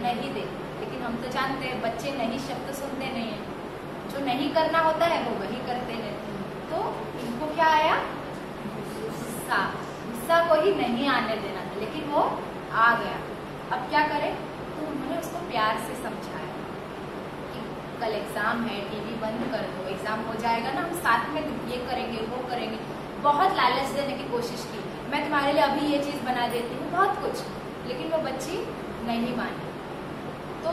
नहीं देख। लेकिन हम तो जानते हैं बच्चे नहीं शब्द सुनते नहीं है, जो नहीं करना होता है वो वही करते हैं। तो इनको क्या आया? गुस्सा। गुस्सा को ही नहीं आने देना था, लेकिन वो आ गया। अब क्या करें? तो उन्होंने उसको प्यार से समझाया कि कल एग्जाम है, टीवी बंद कर दो, एग्जाम हो जाएगा ना, हम साथ में ये करेंगे वो करेंगे। बहुत लालच देने की कोशिश की, मैं तुम्हारे लिए अभी ये चीज बना देती हूँ, बहुत कुछ, लेकिन वो बच्ची नहीं मानी। तो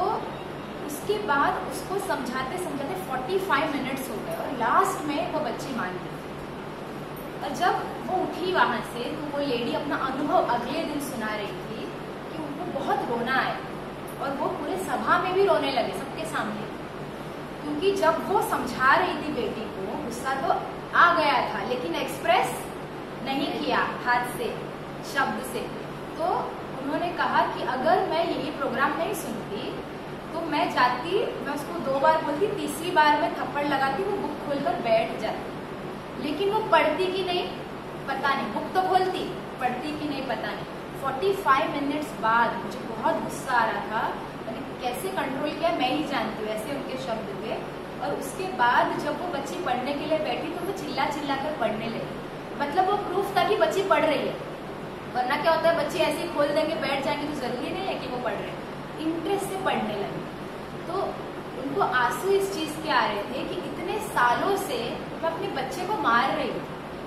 उसके बाद उसको समझाते समझाते 45 मिनट्स हो गए और लास्ट में वो बच्ची मान गई। और जब वो उठी वहां से, तो वो लेडी अपना अनुभव अगले दिन सुना रही थी कि उनको बहुत रोना आया, और वो पूरे सभा में भी रोने लगे सबके सामने, क्योंकि जब वो समझा रही थी बेटी को, गुस्सा तो आ गया था लेकिन एक्सप्रेस नहीं किया हाथ से, शब्द से। तो उन्होंने कहा कि अगर मैं ये प्रोग्राम नहीं सुनती तो मैं जाती, मैं उसको 2 बार बोलती, तीसरी बार में थप्पड़ लगाती, वो बुक खोलकर बैठ जाती। लेकिन वो पढ़ती कि नहीं पता नहीं, बुक तो खोलती, पढ़ती कि नहीं पता नहीं। 45 मिनट्स बाद मुझे बहुत गुस्सा आ रहा था, मैंने कैसे कंट्रोल किया मैं ही जानती हूँ, ऐसे उनके शब्द थे। और उसके बाद जब वो बच्ची पढ़ने के लिए बैठी तो वो चिल्ला चिल्ला कर पढ़ने लगी, मतलब वो प्रूफ था कि बच्ची पढ़ रही है। वरना क्या होता है, बच्चे ऐसे ही खोल देंगे बैठ जाएंगे, तो जरूरी नहीं है कि वो पढ़ रहे हैं। इंटरेस्ट से पढ़ने लगे। तो उनको आंसू इस चीज के आ रहे थे कि इतने सालों से मैं अपने बच्चे को मार रही हूँ।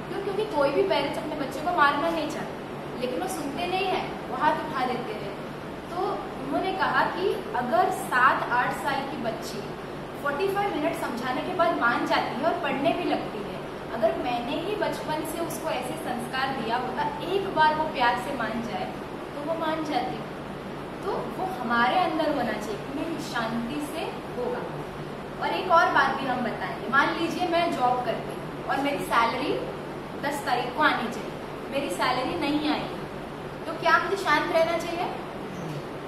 क्यों? क्योंकि कोई भी पेरेंट्स अपने बच्चे को मारना नहीं चाहते, लेकिन वो सुनते नहीं है, वो हाथ उठा देते हैं। तो उन्होंने कहा कि अगर 7-8 साल की बच्ची 45 मिनट समझाने के बाद मान जाती है और पढ़ने भी लगती है, अगर मैंने ही बचपन से उसको ऐसे संस्कार दिया होता, एक बार वो प्यार से मान जाए तो वो मान जाती। तो वो हमारे अंदर होना चाहिए कि मेरी शांति से होगा। और एक और बात भी हम बताएंगे, मान लीजिए मैं जॉब करती हूँ और मेरी सैलरी 10 तारीख को आनी चाहिए, मेरी सैलरी नहीं आई, तो क्या मुझे शांत रहना चाहिए?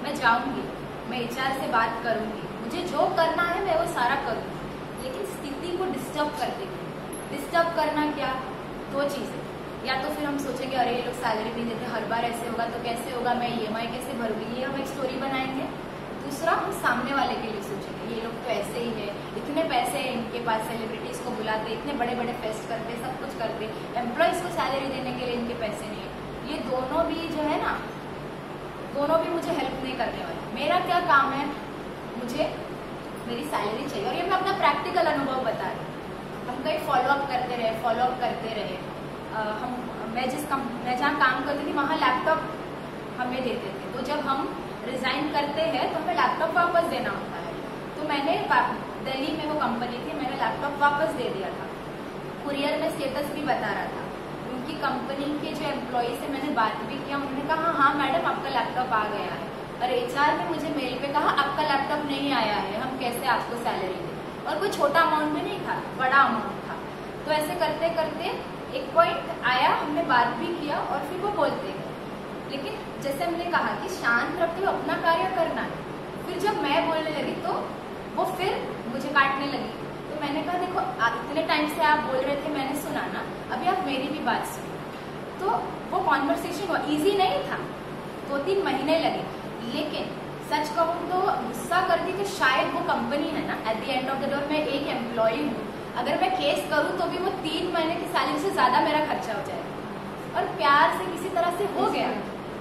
मैं जाऊंगी, मैं HR से बात करूंगी, मुझे जो करना है मैं वो सारा करूंगी, लेकिन स्थिति को डिस्टर्ब कर देंगे। डिस्टर्ब करना क्या? 2 चीजें, या तो फिर हम सोचेंगे अरे ये लोग सैलरी नहीं देते, हर बार ऐसे होगा तो कैसे होगा, मैं EMI कैसे भरूंगी, ये हम एक स्टोरी बनाएंगे। दूसरा, हम सामने वाले के लिए सोचेंगे ये लोग तो ऐसे ही है, इतने पैसे हैं इनके पास, सेलिब्रिटीज को बुलाते, इतने बड़े बड़े फेस्ट करते, सब कुछ करते, एम्प्लॉयज को सैलरी देने के लिए इनके पैसे नहीं है। ये दोनों भी जो है ना, दोनों भी मुझे हेल्प नहीं करने वाले। मेरा क्या काम है, मुझे मेरी सैलरी चाहिए। और ये मैं अपना प्रैक्टिकल अनुभव बता रही हूँ। हम कहीं फॉलोअप करते रहे। मैं जहाँ काम करती थी वहाँ लैपटॉप हमें देते थे, तो जब हम रिजाइन करते हैं तो हमें लैपटॉप वापस देना होता है। तो मैंने दिल्ली में वो कंपनी थी, मैंने लैपटॉप वापस दे दिया था। कुरियर में स्टेटस भी बता रहा था। उनकी कंपनी के जो एम्प्लॉय से मैंने बात भी किया, उन्होंने कहा हाँ मैडम आपका लैपटॉप आ गया है। और HR ने मुझे मेल पे कहा आपका लैपटॉप नहीं आया है, हम कैसे आपको सैलरी दें। और कोई छोटा अमाउंट भी नहीं था, बड़ा अमाउंट था। तो ऐसे करते करते एक पॉइंट आया, हमने बात भी किया और फिर वो बोलते गए। लेकिन जैसे हमने कहा कि शांत रखते हुए अपना कार्य करना है। फिर जब मैं बोलने लगी तो वो फिर मुझे काटने लगी। तो मैंने कहा देखो इतने टाइम से आप बोल रहे थे, मैंने सुना ना, अभी आप मेरी भी बात सुनो। तो वो कॉन्वर्सेशन हुआ, ईजी नहीं था, 2-3 महीने लगे, लेकिन सच कहूँ तो गुस्सा करती तो शायद वो कंपनी है ना, at the end of the day मैं एक एम्प्लॉय हूँ, अगर मैं केस करूँ तो भी वो 3 महीने की सैलरी से ज्यादा मेरा खर्चा हो जाएगा। और प्यार से किसी तरह से हो गया,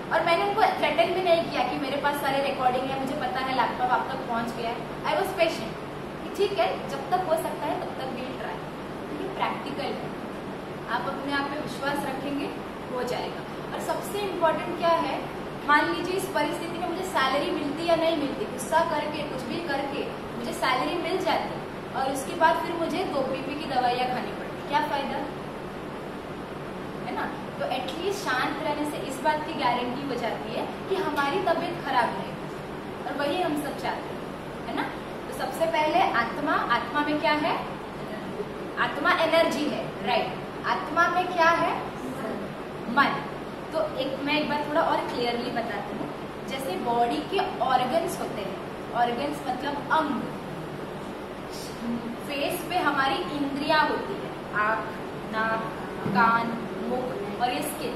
और मैंने उनको थ्रेटन भी नहीं किया कि मेरे पास सारे रिकॉर्डिंग है, मुझे पता है लैपटॉप आप तक पहुँच गया है। आई वॉज पेशेंट कि ठीक है, जब तक हो सकता है तब तक विल ट्राई, क्योंकि प्रैक्टिकल है, आप अपने आप पे विश्वास रखेंगे हो जाएगा। और सबसे इम्पोर्टेंट क्या है, मान लीजिए इस परिस्थिति में मुझे सैलरी मिलती या नहीं मिलती, गुस्सा करके कुछ भी करके मुझे सैलरी मिल जाती और उसके बाद फिर मुझे 2 BP की दवाइयाँ खानी पड़ती, क्या फायदा है ना। तो एटलीस्ट शांत रहने से इस बात की गारंटी हो जाती है कि हमारी तबीयत खराब नहीं, और वही हम सब चाहते हैं, है ना। तो सबसे पहले आत्मा, आत्मा में क्या है, आत्मा एनर्जी है, राइट। आत्मा में क्या है, मन। तो मैं एक बार थोड़ा और क्लियरली बताती हूँ। जैसे बॉडी के ऑर्गन्स होते हैं, ऑर्गन्स मतलब अंग, फेस पे हमारी इंद्रियां होती है, आँख, नाक, कान, मुख और ये स्किन,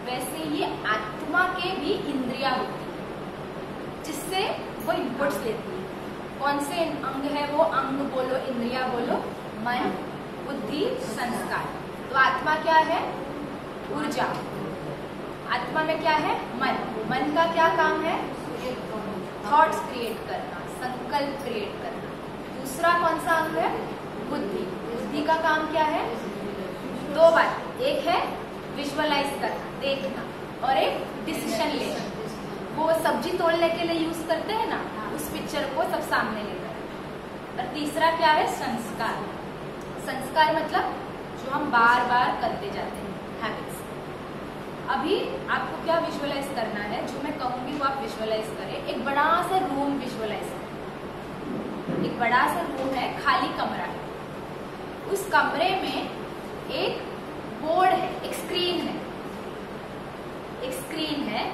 वैसे ये आत्मा के भी इंद्रियां होती है जिससे वो इनपुट्स देती है। कौन से अंग है वो, अंग बोलो, इंद्रियां बोलो, मन, बुद्धि, संस्कार। तो आत्मा क्या है, ऊर्जा। आत्मा में क्या है, मन। मन का क्या काम है, थॉट्स क्रिएट करना, संकल्प क्रिएट करना। दूसरा कौन सा अंग है, बुद्धि। बुद्धि का काम क्या है, 2 बात, एक है विजुअलाइज करना, देखना, और एक डिसीजन लेना। वो सब्जी तोड़ने के लिए यूज करते हैं ना, उस पिक्चर को सब सामने लेकर। और तीसरा क्या है, संस्कार। संस्कार मतलब जो हम बार बार करते जाते हैं, हैबिट्स। अभी आपको क्या विजुअलाइज करना है, जो मैं कहूंगी वो आप विजुअलाइज करें। एक बड़ा सा रूम विजुअलाइज करें, एक बड़ा सा रूम है, खाली कमरा है, उस कमरे में एक बोर्ड है, एक स्क्रीन है, एक स्क्रीन है,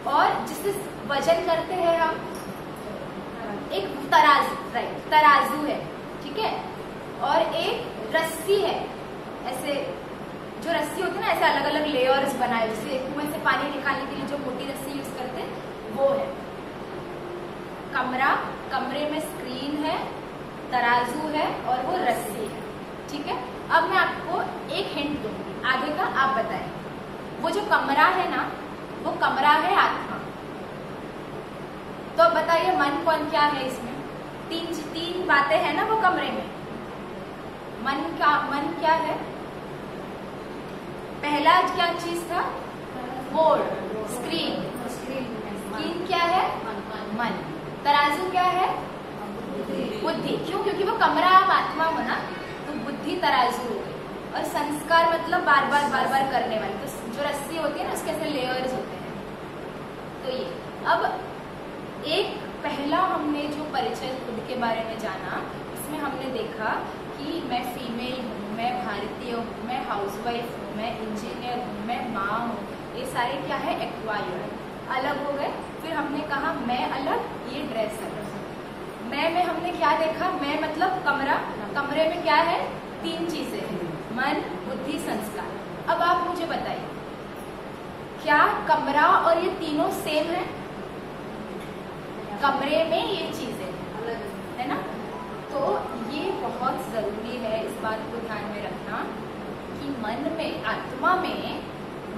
और जिससे वजन करते हैं हम, एक तराजू, राइट, तराजू है, ठीक है, और एक रस्सी है, ऐसे जो रस्सी होती है ना, ऐसे अलग अलग लेयर्स बनाए, जैसे कुएं से पानी निकालने के लिए जो मोटी रस्सी यूज करते हैं वो है। कमरा, कमरे में स्क्रीन है, तराजू है और वो रस्सी है, ठीक है। अब मैं आपको एक हिंट दूंगी, आगे का आप बताएं। वो जो कमरा है ना, वो कमरा है आत्मा। तो अब बताइए मन कौन क्या है इसमें, तीन बातें हैं ना वो कमरे में। मन क्या है, पहला क्या चीज था, बोर्ड, स्क्रीन। स्क्रीन क्या है, मन। तराजू क्या है, बुद्धि। क्यों, क्योंकि वो कमरा आप आत्मा हो ना, तो बुद्धि तराजू हो गई। और संस्कार मतलब बार बार करने वाली, तो जो रस्सी होती है ना उसके ऐसे लेयर्स होते हैं। तो ये अब एक पहला हमने जो परिचय खुद के बारे में जाना, उसमें हमने देखा कि मैं फीमेल हूँ, मैं भारतीय हूँ, मैं हाउसवाइफ हूँ, मैं इंजीनियर हूँ, मैं माँ हूँ। ये सारे क्या है, एक्वायर्ड, अलग हो गए। फिर हमने कहा मैं अलग, ये ड्रेस अलग। मैं में हमने क्या देखा, मैं मतलब कमरा, कमरे में क्या है, 3 चीजें हैं, मन, बुद्धि, संस्कार। अब आप मुझे बताइए, क्या कमरा और ये तीनों सेम है? कमरे में ये चीजें है ना। तो ये बहुत जरूरी है इस बात को ध्यान में रखना कि मन में, आत्मा में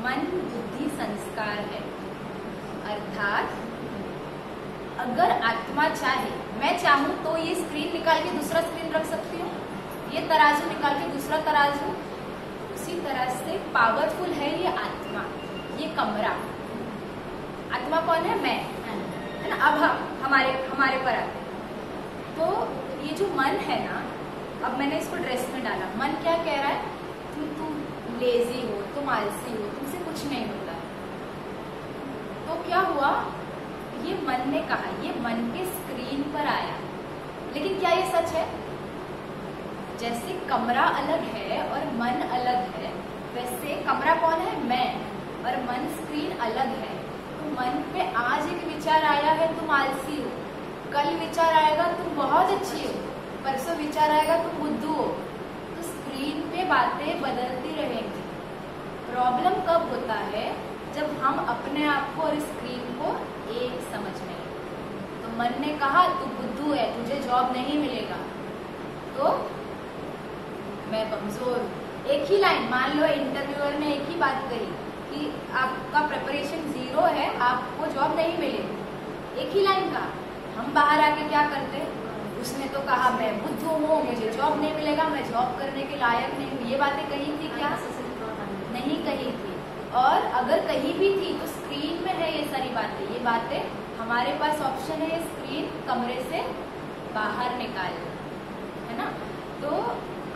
मन, बुद्धि, संस्कार है। अर्थात अगर आत्मा चाहे, मैं चाहूं तो ये स्क्रीन निकाल के दूसरा स्क्रीन रख सकती हूँ, ये तराजू निकाल के दूसरा तराजू। उसी तरह से पावरफुल है ये आत्मा, ये कमरा। आत्मा कौन है, मैं, है ना। अब हम हमारे पर आते हैं। तो ये जो मन है ना, अब मैंने इसको ड्रेस में डाला, मन क्या कह रहा है, तुम लेजी हो, तुम आलसी हो, तुमसे कुछ नहीं होता। तो क्या हुआ, ये मन ने कहा, ये मन के स्क्रीन पर आया। लेकिन क्या ये सच है? जैसे कमरा अलग है और मन अलग है, वैसे कमरा कौन है, मैं, और मन स्क्रीन अलग है। तो मन पे आज एक विचार आया है तुम आलसी हो, कल विचार आएगा तुम बहुत अच्छी हो, परसों विचार आएगा तुम बुद्धू हो। तो स्क्रीन पे बातें बदलती रहेंगी। प्रॉब्लम कब होता है, जब हम अपने आप को और स्क्रीन को एक समझ में। मन ने कहा तू बुद्धू है, तुझे जॉब नहीं मिलेगा, तो मैं कमजोर हूँ। एक ही लाइन, मान लो इंटरव्यूअर ने एक ही बात कही कि आपका प्रिपरेशन 0 है, आपको जॉब नहीं मिलेगी, एक ही लाइन कहा। हम बाहर आके क्या करते, उसने तो कहा मैं बुद्धू हूँ, मुझे जॉब नहीं मिलेगा, मैं जॉब करने के लायक नहीं हूँ, ये बातें कही थी क्या? नहीं कही थी। और अगर कहीं भी थी तो स्क्रीन में है ये सारी बातें। ये बातें हमारे पास ऑप्शन है, स्क्रीन कमरे से बाहर निकाल, है ना। तो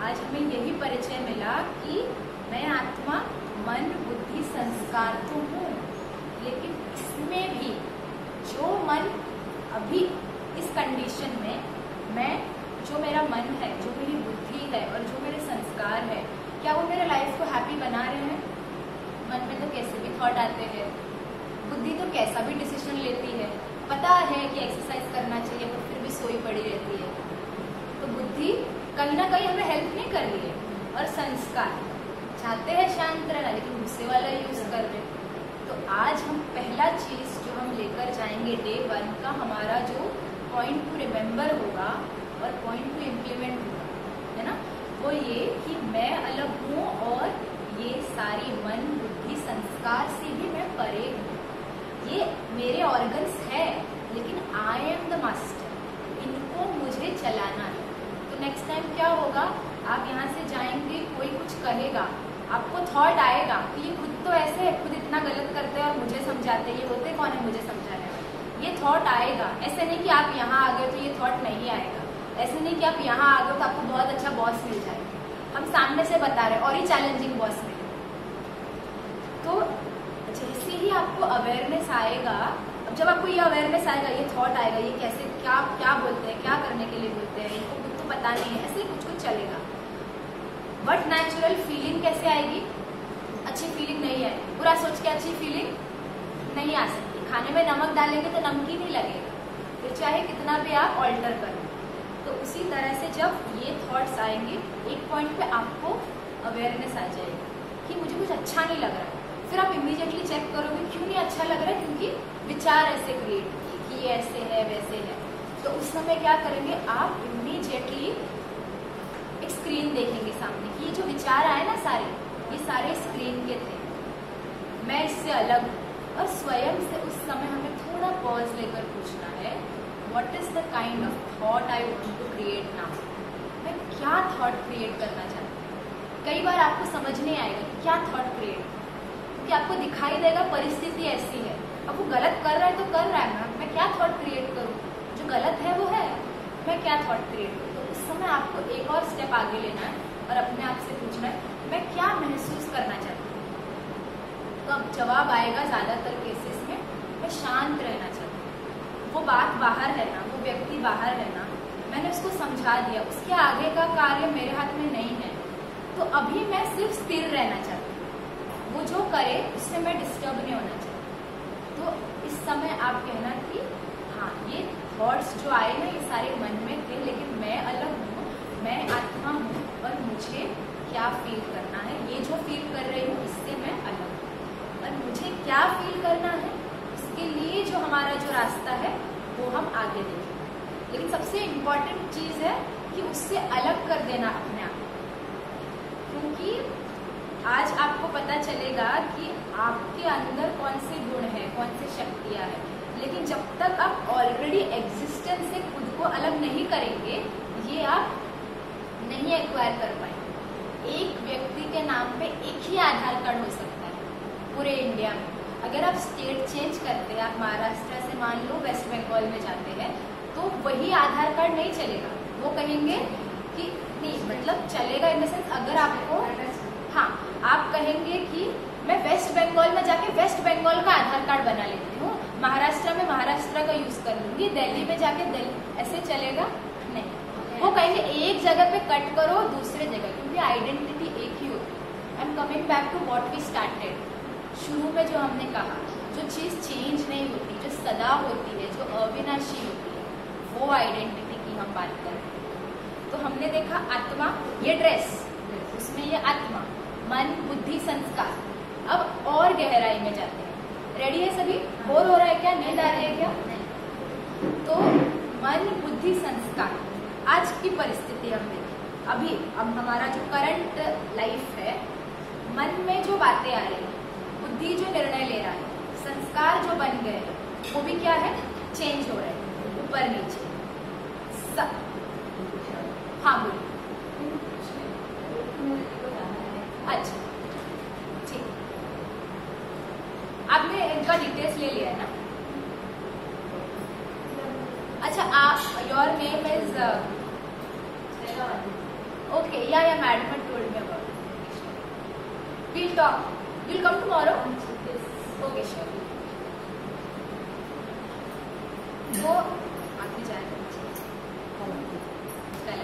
आज हमें यही परिचय मिला कि मैं आत्मा, मन, बुद्धि, संस्कार तो हूँ, लेकिन इसमें भी जो मन अभी इस कंडीशन में, मैं जो मेरा मन है, जो मेरी बुद्धि है और जो मेरे संस्कार है, क्या वो मेरे लाइफ को हैप्पी बना रहे हैं? मन में तो कैसे भी थॉट आते हैं, बुद्धि तो कैसा भी डिसीजन लेती है, पता है कि एक्सरसाइज करना चाहिए पर फिर भी सोई पड़ी रहती है। तो बुद्धि कहीं ना कहीं हमें हेल्प नहीं कर रही है। और संस्कार चाहते हैं शांत रहना, लेकिन गुस्से वाला यूज कर रहे। तो आज हम पहला चीज जो हम लेकर जाएंगे डे 1 का, हमारा जो पॉइंट टू रिमेम्बर होगा और पॉइंट टू इम्प्लीमेंट होगा, है ना, वो ये कि मैं अलग हूँ और ये सारी मन, बुद्धि, संस्कार से भी मैं परे हूँ। ये मेरे ऑर्गन्स है, लेकिन आई एम द मास्टर, इनको मुझे चलाना है। तो नेक्स्ट टाइम क्या होगा, आप यहाँ से जाएंगे, कोई कुछ कहेगा, आपको थॉट आएगा कि ये खुद तो ऐसे है, खुद इतना गलत करते हैं और मुझे समझाते हैं, ये होते कौन है मुझे समझाने वाले। ये थॉट आएगा। ऐसे नहीं कि आप यहाँ आ गए तो ये थॉट नहीं आएगा, ऐसे नहीं कि आप यहाँ आ गए तो आपको बहुत अच्छा बॉस मिल जाएगा। हम सामने से बता रहे और ही चैलेंजिंग बॉस मिले। तो जैसे ही आपको अवेयरनेस आएगा, अब जब आपको ये अवेयरनेस आएगा, ये थॉट आएगा, ये कैसे क्या क्या बोलते हैं, क्या करने के लिए बोलते हैं, इनको खुद तो पता नहीं है, ऐसे ही कुछ कुछ चलेगा। बट नेचुरल फीलिंग कैसे आएगी? अच्छी फीलिंग नहीं है, बुरा सोच के अच्छी फीलिंग नहीं आ सकती। खाने में नमक डालेंगे तो नमकीन ही लगेगा, फिर चाहे कितना भी आप ऑल्टर करें। तो उसी तरह से जब ये थॉट्स आएंगे, एक पॉइंट पे आपको अवेयरनेस आ जाएगी कि मुझे कुछ अच्छा नहीं लग रहा है। फिर आप इमीडिएटली चेक करोगे क्यों नहीं अच्छा लग रहा है, क्योंकि विचार ऐसे क्रिएट किए कि ये ऐसे है वैसे है। तो उस समय क्या करेंगे, आप इमीडिएटली एक स्क्रीन देखेंगे सामने कि ये जो विचार आए ना सारे, ये सारे स्क्रीन के थे, मैं इससे अलग हूँ। और स्वयं से उस समय हमें थोड़ा पॉज लेकर पूछना है, what is the kind of thought I want to create now. मैं क्या थॉट क्रिएट करना चाहती हूँ। कई बार आपको समझ नहीं आएगा कि क्या थॉट क्रिएट, क्योंकि आपको दिखाई देगा परिस्थिति ऐसी है, अब वो गलत कर रहा है तो कर रहा है ना, मैं क्या थॉट क्रिएट करूँ, जो गलत है वो है, मैं क्या थॉट क्रिएट करूँ। तो उस समय आपको एक और स्टेप आगे लेना है और अपने आप से पूछना है, मैं क्या महसूस करना चाहती हूँ। तो अब जवाब आएगा ज्यादातर केसेस में, मैं शांत रहना चाहती हूँ। वो बात बाहर है ना, वो व्यक्ति बाहर है ना, मैंने उसको समझा दिया, उसके आगे का कार्य मेरे हाथ में नहीं है, तो अभी मैं सिर्फ स्थिर रहना चाहती हूँ। वो जो करे उससे मैं डिस्टर्ब नहीं होना चाहती। तो इस समय आप कहना कि हाँ, ये थॉट्स जो आए ना, ये सारे मन में थे, लेकिन मैं अलग हूँ, मैं आत्मा हूँ और मुझे क्या फील करना है, ये जो फील कर रही हूँ इससे मैं अलग हूँ। और मुझे क्या फील करना है, इसके लिए जो हमारा जो रास्ता है वो हम आगे देखें। लेकिन सबसे इम्पॉर्टेंट चीज़ है कि उससे अलग कर देना अपने आप, क्योंकि आज आपको पता चलेगा कि आपके अंदर कौन से गुण है, कौन से शक्तियाँ हैं, लेकिन जब तक आप ऑलरेडी एग्जिस्टेंस से खुद को अलग नहीं करेंगे, ये आप नहीं एक्वायर कर पाएंगे। एक व्यक्ति के नाम पे एक ही आधार कार्ड हो सकता है पूरे इंडिया में। अगर आप स्टेट चेंज करते हैं, आप महाराष्ट्र से मान लो वेस्ट बंगाल में जाते हैं, तो वही आधार कार्ड नहीं चलेगा। वो कहेंगे कि नहीं, मतलब चलेगा इन द सेंस, अगर आपको, हाँ, आप कहेंगे कि मैं वेस्ट बंगाल में जाके वेस्ट बंगाल का आधार कार्ड बना लेती हूँ, महाराष्ट्र में महाराष्ट्र का यूज कर लूंगी, दिल्ली में जाके दिल्ली, ऐसे चलेगा नहीं। वो कहेंगे एक जगह पे कट करो दूसरे जगह, क्योंकि आइडेंटिटी एक ही होती है। I am coming back to what we started. शुरू में जो हमने कहा, जो चीज़ चेंज नहीं होती, जो सदा होती है, जो अविनाशी होती है, वो आइडेंटिटी की हम बात कर रहे हैं। तो हमने देखा आत्मा, ये ड्रेस, उसमें ये आत्मा, मन, बुद्धि, संस्कार। अब और गहराई में जाते हैं। रेडी है सभी? बोर हो रहा है क्या? नींद आ रही है क्या? तो बुद्धि संस्कार। आज की परिस्थिति हम देखें, अभी अब हमारा जो करंट लाइफ है, मन में जो बातें आ रही है, बुद्धि जो निर्णय ले रहा है, संस्कार जो बन गए हैं, वो भी क्या है, चेंज हो रहे हैं ऊपर नीचे। हाँ बोलिए। अच्छा ठीक, आपने इनका डिटेल्स ले लिया है ना? अच्छा, आप योर नेम इज ओके, या madam had told me about it. We'll talk. You'll come tomorrow? Okay, sure. वो आगे जाएगा कल।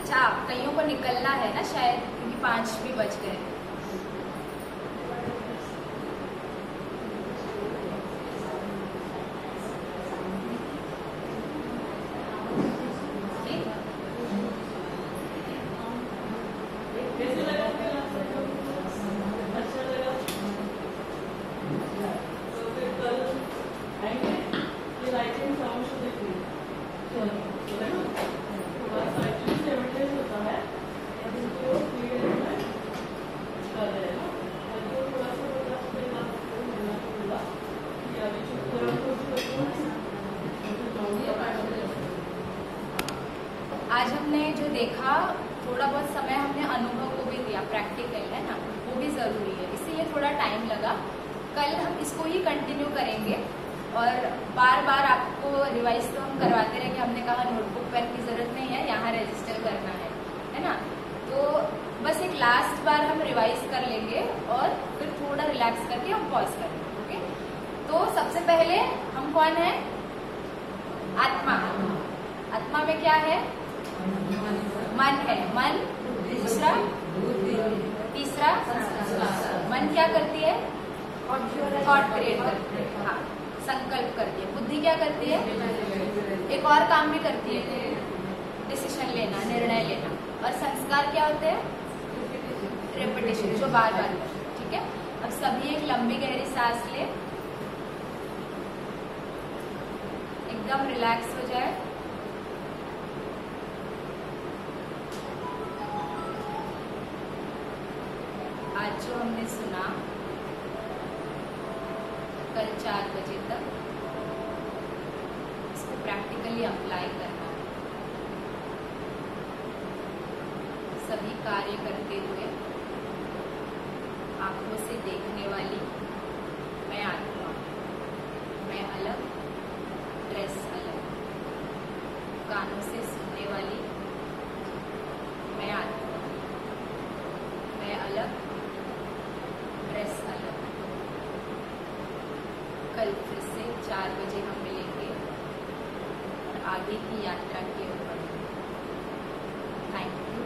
अच्छा, कईयों को निकलना है ना शायद, क्योंकि 5 भी बज गए। आज हमने जो देखा, थोड़ा बहुत समय हमने अनुभव को भी दिया, प्रैक्टिकल है ना, वो भी ज़रूरी है, इसीलिए थोड़ा टाइम लगा। कल हम इसको ही कंटिन्यू करेंगे और बार बार आपको रिवाइज तो हम करवाते रहेंगे। हमने कहा नोटबुक पेन की ज़रूरत नहीं है, यहाँ रजिस्टर करना है ना। तो बस एक लास्ट बार हम रिवाइज कर लेंगे और फिर थोड़ा रिलैक्स करके हम पॉज करेंगे। ओके, तो सबसे पहले हम कौन है? आत्मा। आत्मा में क्या है? मन है। मन, दूसरा, तीसरा, मन क्या करती है? थॉट क्रिएट करती है, हाँ, संकल्प करती है। बुद्धि क्या करती है? एक और काम भी करती है, डिसीजन लेना, निर्णय लेना। और संस्कार क्या होते हैं? रेपिटेशन, जो बार बार करते हैं। ठीक है, अब सभी एक लंबी गहरी सांस ले, एकदम रिलैक्स हो जाए। आज जो हमने सुना, कल 4 बजे तक इसको प्रैक्टिकली अप्लाई करना है। सभी कार्य करते हुए आंखों से देखने वाली मैं आत्मा, मैं अलग, ड्रेस अलग। कानों से सुनने वाली मैं आत्मा, मैं अलग, ड्रेस अलग। कल फिर से 4 बजे हम मिलेंगे और आगे की यात्रा की ओर बढ़ेंगे। Thank you.